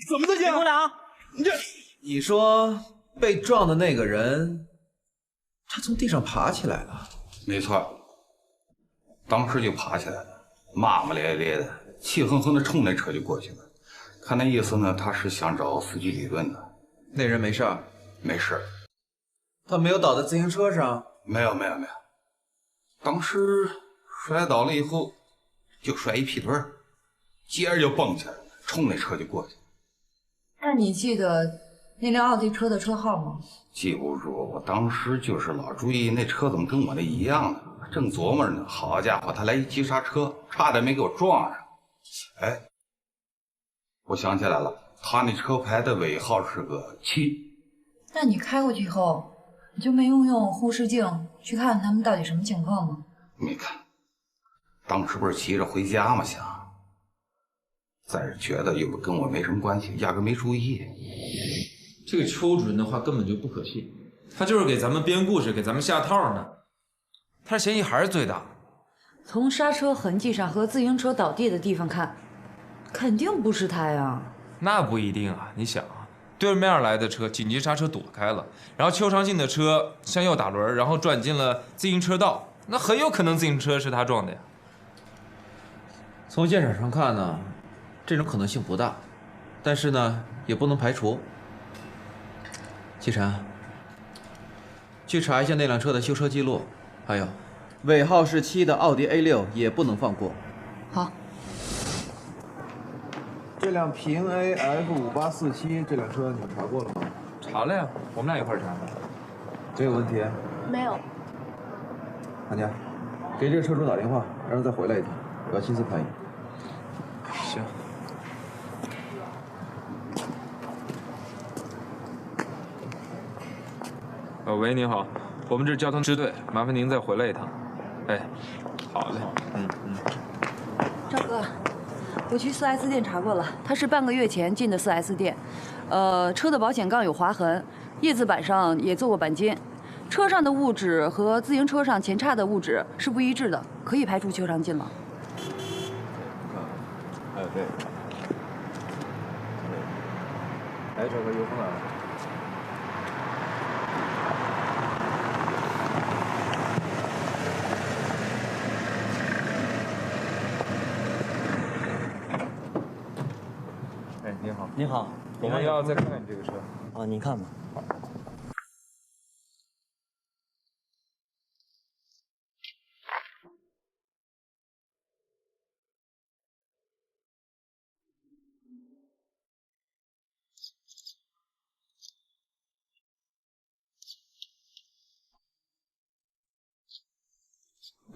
怎么的，姐？别过来啊！你这，你说被撞的那个人，他从地上爬起来了？没错，当时就爬起来了，骂骂咧咧的，气哼哼的冲那车就过去了。看那意思呢，他是想找司机理论的。那人没事儿？没事。他没有倒在自行车上？没有。当时摔倒了以后，就摔一屁墩儿，接着就蹦起来了，冲那车就过去。那你记得那辆奥迪车的车号吗？记不住，我当时就是老注意那车怎么跟我那一样呢，正琢磨着呢，好家伙，他来一急刹车，差点没给我撞上。哎，我想起来了，他那车牌的尾号是个7。那你开过去后，你就没用后视镜去看他们到底什么情况吗？没看，当时不是急着回家吗？想，再是觉得又跟我没什么关系，压根没注意。这个邱主任的话根本就不可信，他就是给咱们编故事，给咱们下套呢。他嫌疑还是最大。从刹车痕迹上和自行车倒地的地方看，肯定不是他呀。那不一定啊，你想啊，对面来的车紧急刹车躲开了，然后邱长信的车向右打轮，然后转进了自行车道，那很有可能自行车是他撞的呀。从现场上看呢，这种可能性不大，但是呢，也不能排除。季晨，去查一下那辆车的修车记录，还有尾号是7的奥迪A6也不能放过。好。这辆平 AF5847这辆车你们查过了吗？查了呀，我们俩一块查的。没有问题？没有。韩佳，给这个车主打电话，让他再回来一趟，我要亲自盘一。行。喂，您好，我们这是交通支队，麻烦您再回来一趟。哎，好嘞，赵哥，我去4S 店查过了，他是半个月前进的4S 店，车的保险杠有划痕，叶子板上也做过钣金，车上的物质和自行车上前叉的物质是不一致的，可以排除邱长进了。哎，对。哎，这个有风来了。哎，您好。您好，我们要再看看你这个车。啊，您看吧。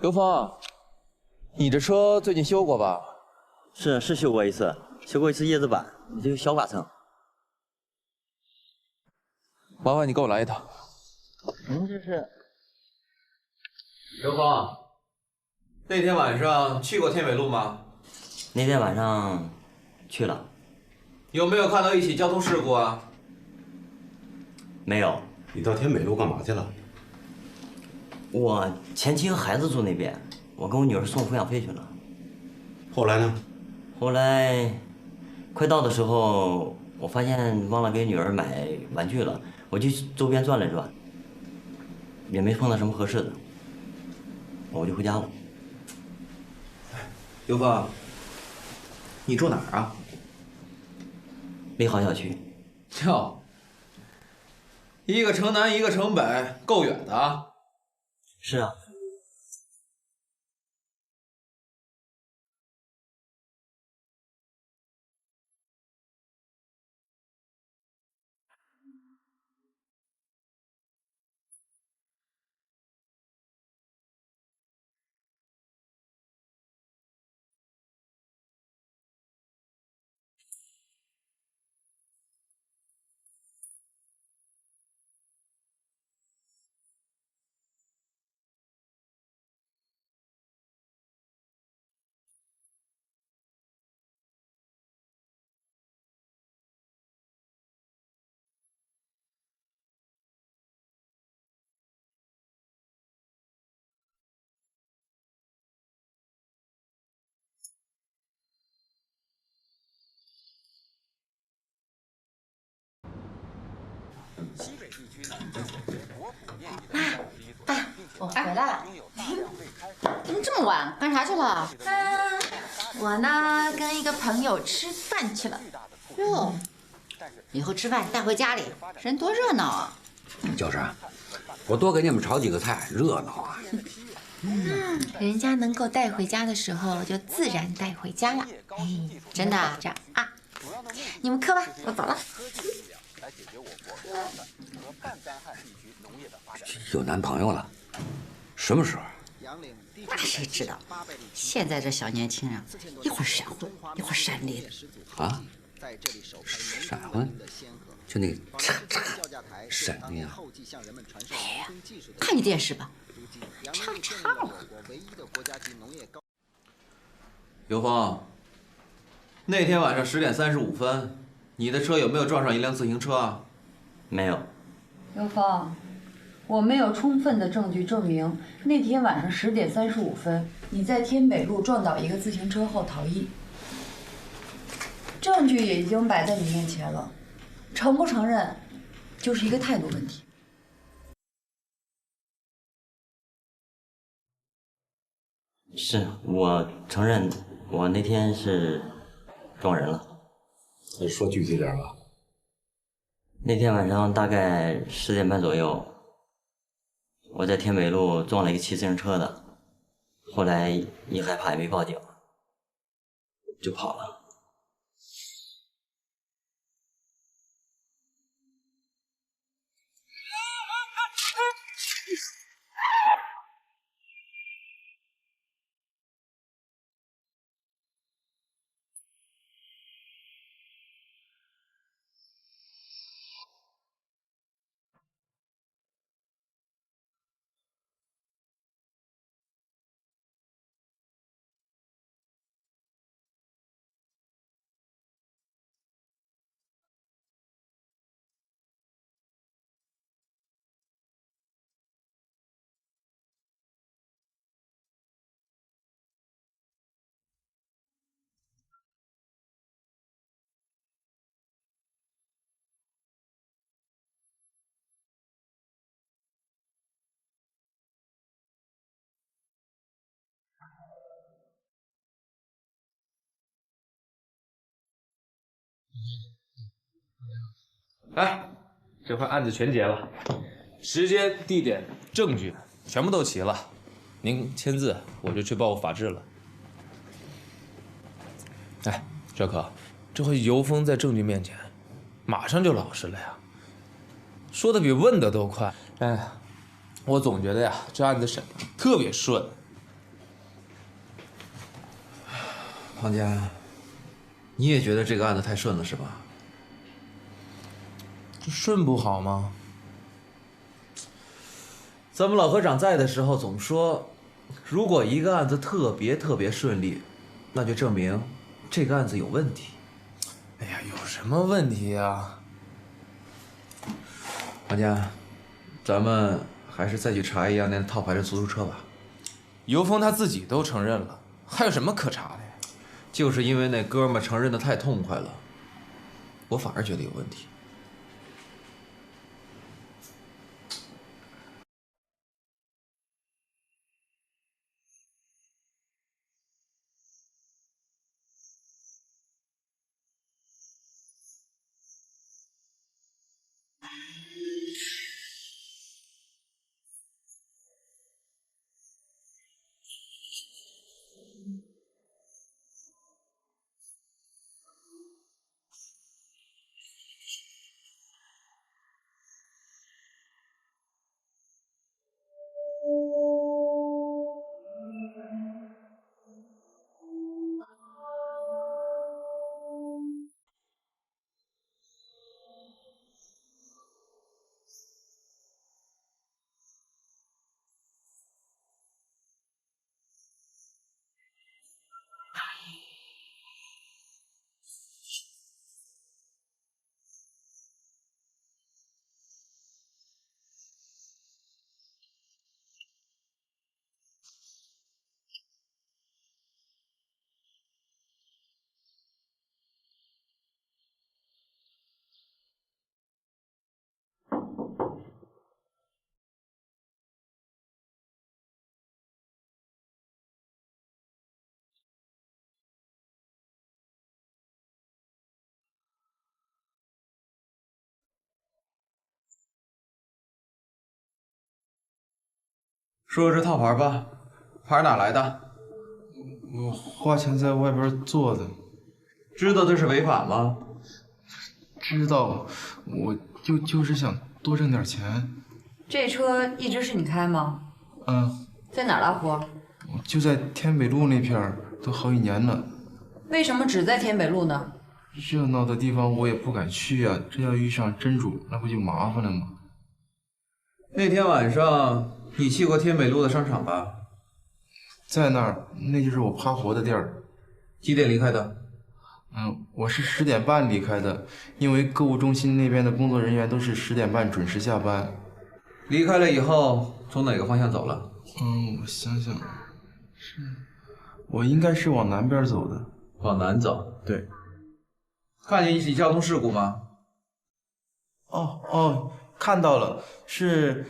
刘峰，你这车最近修过吧？是修过一次，修过一次叶子板，就小剐蹭。麻烦你给我来一套。您这是？刘峰，那天晚上去过天北路吗？那天晚上去了。有没有看到一起交通事故啊？没有。你到天北路干嘛去了？我前妻和孩子住那边，我跟我女儿送抚养费去了。后来呢？后来快到的时候，我发现忘了给女儿买玩具了，我就周边转了转，也没碰到什么合适的，我就回家了。刘峰，你住哪儿啊？利豪小区。哟，一个城南，一个城北，够远的啊。是啊。哎，我回来了。怎么这么晚？干啥去了？我呢，跟一个朋友吃饭去了。哟，以后吃饭带回家里，人多热闹啊！就是，我多给你们炒几个菜，热闹啊。人家能够带回家的时候，就自然带回家了。哎，真的这样啊？你们磕吧，我走了。有男朋友了？什么时候？那谁知道？现在这小年轻人，一会儿闪婚，一会儿闪离的。啊？闪婚？就那个嚓嚓闪的呀？哎呀，看你电视吧，叉叉了。刘峰，那天晚上10点35分，你的车有没有撞上一辆自行车啊？没有。刘峰，我们有充分的证据证明，那天晚上10点35分，你在天北路撞倒一个自行车后逃逸，证据也已经摆在你面前了，承不承认，就是一个态度问题。是我承认，我那天是撞人了。说具体点吧。那天晚上大概10点半左右，我在天北路撞了一个骑自行车的，后来一害怕也没报警，就跑了。哎，这回案子全结了，时间、地点、证据全部都齐了，您签字，我就去报法制了。哎，赵可，这回尤峰在证据面前，马上就老实了呀，说的比问的都快。哎，我总觉得呀，这案子审的特别顺，黄家，你也觉得这个案子太顺了是吧？这顺不好吗？咱们老科长在的时候总说，如果一个案子特别顺利，那就证明这个案子有问题。哎呀，有什么问题啊？黄家，咱们还是再去查一下那套牌的出租车吧。尤峰他自己都承认了，还有什么可查的呀？就是因为那哥们承认的太痛快了，我反而觉得有问题。说说这套牌吧，牌哪来的？我花钱在外边做的。知道这是违法吗？知道，我就是想多挣点钱。这车一直是你开吗？嗯。在哪儿拉活？就在天北路那片儿，都好几年了。为什么只在天北路呢？热闹的地方我也不敢去啊，这要遇上真主，那不就麻烦了吗？那天晚上你去过天北路的商场吧？在那儿，那就是我趴活的地儿。几点离开的？我是10点半离开的，因为购物中心那边的工作人员都是10点半准时下班。离开了以后，从哪个方向走了？我想想，我应该是往南边走的。往南走？对。看见一起交通事故吗？哦，看到了，是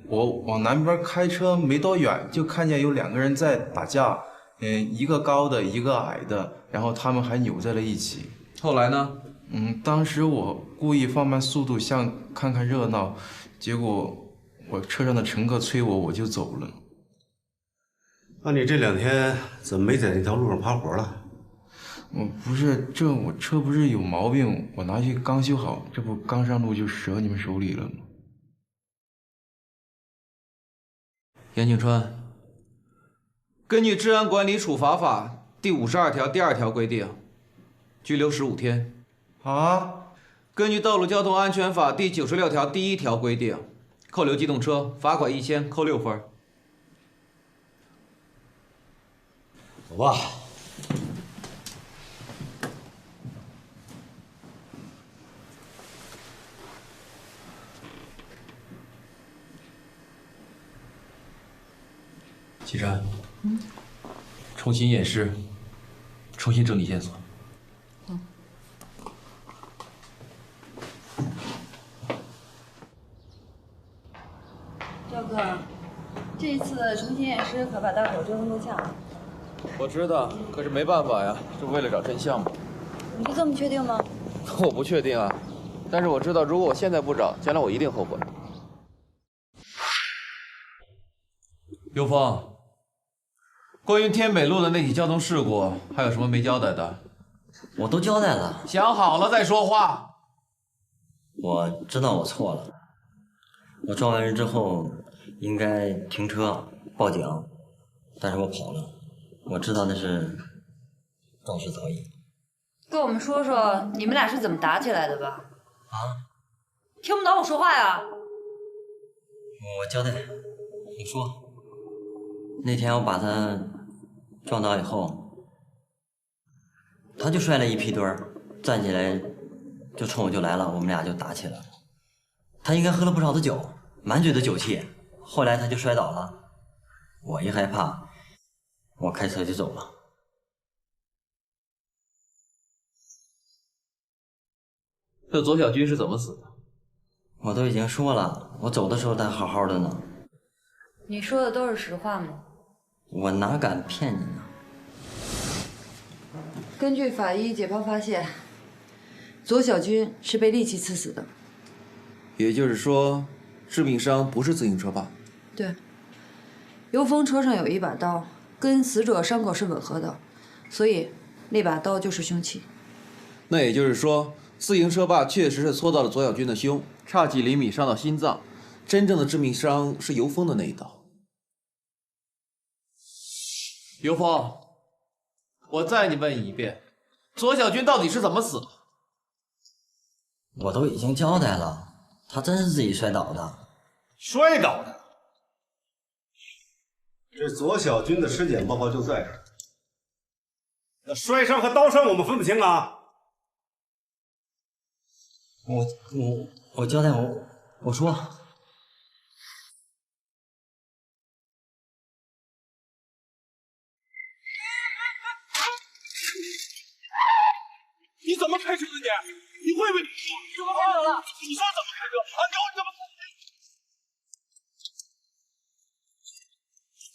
我往南边开车没多远，就看见有2个人在打架，一个高的，一个矮的，然后他们还扭在了一起。后来呢？当时我故意放慢速度，想看看热闹，结果我车上的乘客催我，我就走了。那你这2天怎么没在那条路上趴活了？不是，我车不是有毛病，我拿去刚修好，这不刚上路就折你们手里了吗？严庆春，根据《治安管理处罚法》第52条第2条规定，拘留15天。根据《道路交通安全法》第96条第1条规定，扣留机动车，罚款1000，扣6分。走吧。岐山，重新验尸，重新整理线索。赵哥，这次重新验尸可把大伙折腾够呛了。我知道，可是没办法呀，这不为了找真相吗？你就这么确定吗？我不确定啊，但是我知道，如果我现在不找，将来我一定后悔。尤峰。关于天北路的那起交通事故，还有什么没交代的？我都交代了。想好了再说话。我知道我错了，我撞完人之后应该停车报警，但是我跑了。我知道那是肇事逃逸。跟我们说说你们俩是怎么打起来的吧？啊？听不懂我说话呀？我交代，你说。那天我把他撞倒以后，他就摔了一屁墩儿，站起来就冲我就来了，我们俩就打起来了。他应该喝了不少的酒，满嘴的酒气。后来他就摔倒了，我一害怕，我开车就走了。这左小军是怎么死的？我都已经说了，我走的时候他好好的呢。你说的都是实话吗？我哪敢骗你呢？根据法医解剖发现，左小军是被利器刺死的。也就是说，致命伤不是自行车吧？对，尤峰车上有一把刀，跟死者伤口是吻合的，所以那把刀就是凶器。那也就是说，自行车把确实是戳到了左小军的胸，差几厘米伤到心脏，真正的致命伤是尤峰的那一刀。尤峰，我再你问一遍，左小军到底是怎么死的？我都已经交代了，他真是自己摔倒的。摔倒的？这左小军的尸检报告就在这儿。那摔伤和刀伤我们分不清啊？我交代我说。你怎么开车的你？你会不会？怎么开车了？你说怎么开车？啊，你怎么？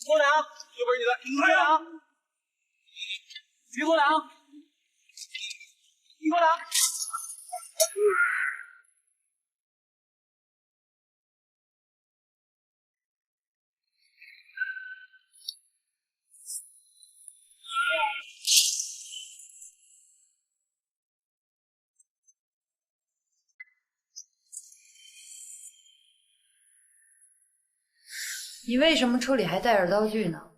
郭良，有本事你来！郭良，于国良，于国良。你为什么车里还带着刀具呢？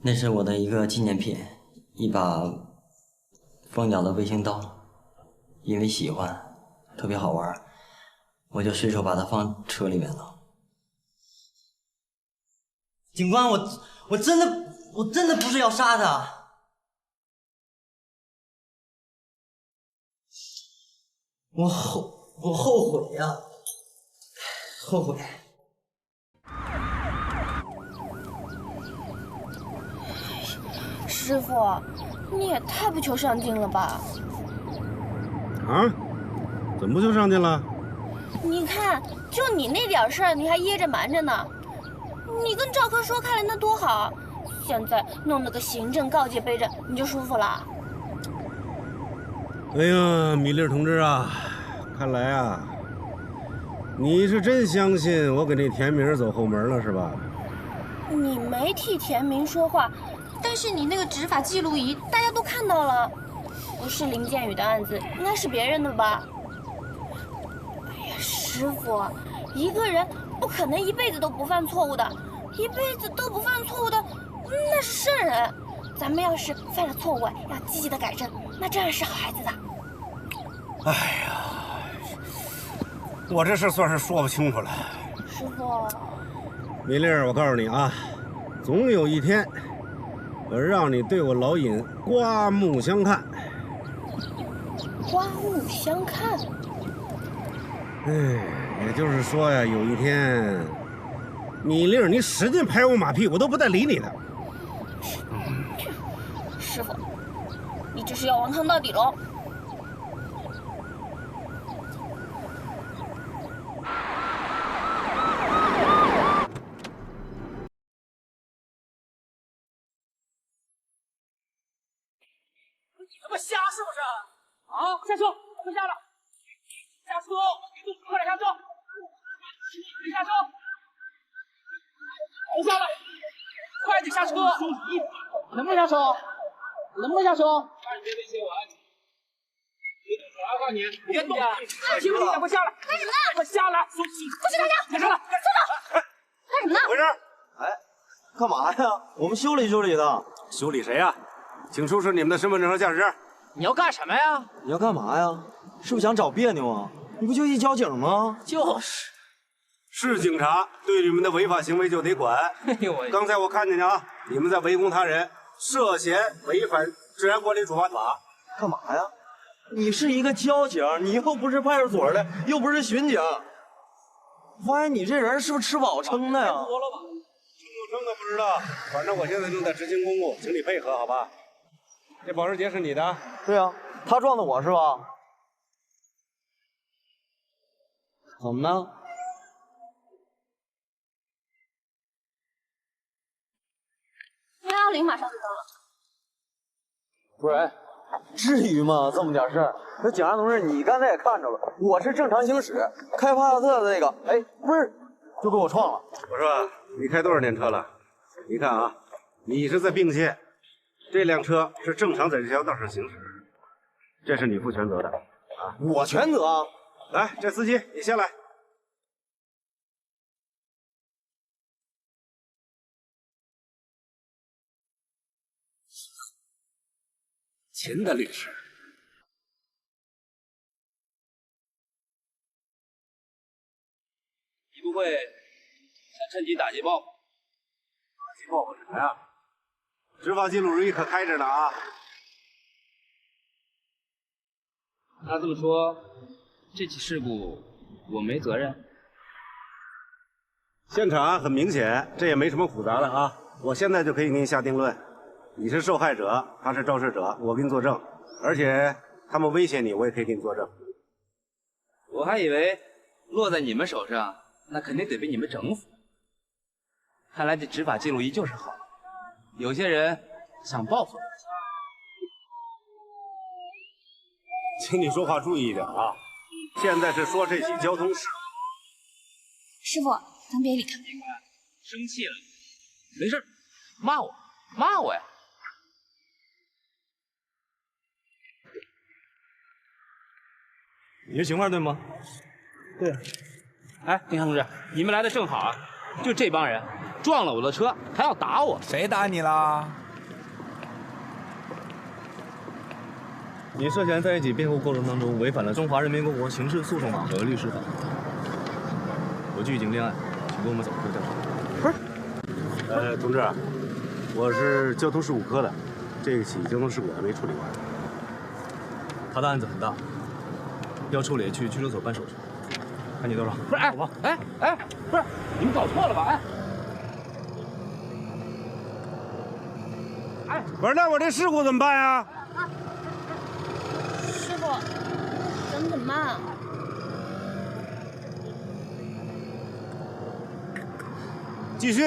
那是我的一个纪念品，一把蜂鸟的卫星刀，因为喜欢，特别好玩，我就随手把它放车里面了。警官，我真的不是要杀他，我后悔呀，后悔。师傅，你也太不求上进了吧！啊？怎么不求上进了？你看，就你那点事儿，你还掖着瞒着呢。你跟赵科说开了，那多好。现在弄了个行政告诫背着，你就舒服了。哎呀，米粒同志啊，看来啊，你是真相信我给那田明走后门了是吧？你没替田明说话。但是你那个执法记录仪，大家都看到了，不是林建宇的案子，应该是别人的吧？哎呀，师傅，一个人不可能一辈子都不犯错误的，一辈子都不犯错误的，那是圣人。咱们要是犯了错误，要积极的改正，那这样是好孩子的。哎呀，我这事算是说不清楚了。师傅，米粒，我告诉你啊，总有一天。我让你对我老尹刮目相看。刮目相看？也就是说呀，有一天，米粒，你使劲拍我马屁，我都不带理你的。师傅，你这是要顽抗到底喽！他妈瞎是不是？啊！下车，快下来！下车！快点下车！别下车！别下来！快点下车！能不能下车？能不能下车？快点别写完！别动手啊！告诉你，别动！听不听见？快下来！干什么？快下来！不许大家！别上来！坐着！干什么呢？回事？哎，干嘛呀？我们修理修理的。修理谁呀？请出示你们的身份证和驾驶证。你要干什么呀？你要干嘛呀？是不是想找别扭啊？你不就一交警吗？就是。是警察，对你们的违法行为就得管。哎呦我！刚才我看见你啊，你们在围攻他人，涉嫌违反治安管理处罚法。干嘛呀？你是一个交警，你又不是派出所的，又不是巡警。发现你这人是不是吃饱撑的呀？多了吧？撑不撑的不知道，反正我现在正在执行公务，请你配合，好吧？这保时捷是你的？对啊，他撞的我是吧？怎么呢？110马上就到了。不是，至于吗？这么点事儿？那警察同志，你刚才也看着了，我是正常行驶，开帕萨特的那个，哎，不是，就给我撞了。我说，你开多少年车了？你看啊，你是在并线，这辆车是正常在这条道上行驶，这是你负全责的啊。我全责？来，这司机你下来。秦的律师，你不会想趁机打击报复？打击报复什么呀？执法记录仪可开着呢啊！那这么说，这起事故我没责任？现场很明显，这也没什么复杂的啊。我现在就可以给你下定论。你是受害者，他是肇事者，我给你作证，而且他们威胁你，我也可以给你作证。我还以为落在你们手上，那肯定得被你们整死。看来这执法记录仪就是好，有些人想报复。请你说话注意一点啊！现在是说这起交通事故。师傅，咱别理他。生气了？没事，骂我，骂我呀！你是刑犯对吗？对。哎，丁强同志，你们来的正好啊！就这帮人撞了我的车，还要打我。谁打你啦？你涉嫌在一起辩护过程当中违反了《中华人民共和国刑事诉讼法》和《律师法》，有具警立案，请跟我们走这个调查。不是，同志，我是交通事故科的，这起交通事故还没处理完。他的案子很大，要处理去拘留所办手续。看你多少？不是，哎，不是，你们搞错了吧？哎，不是，那我这事故怎么办呀？师傅，咱们怎么办啊？继续。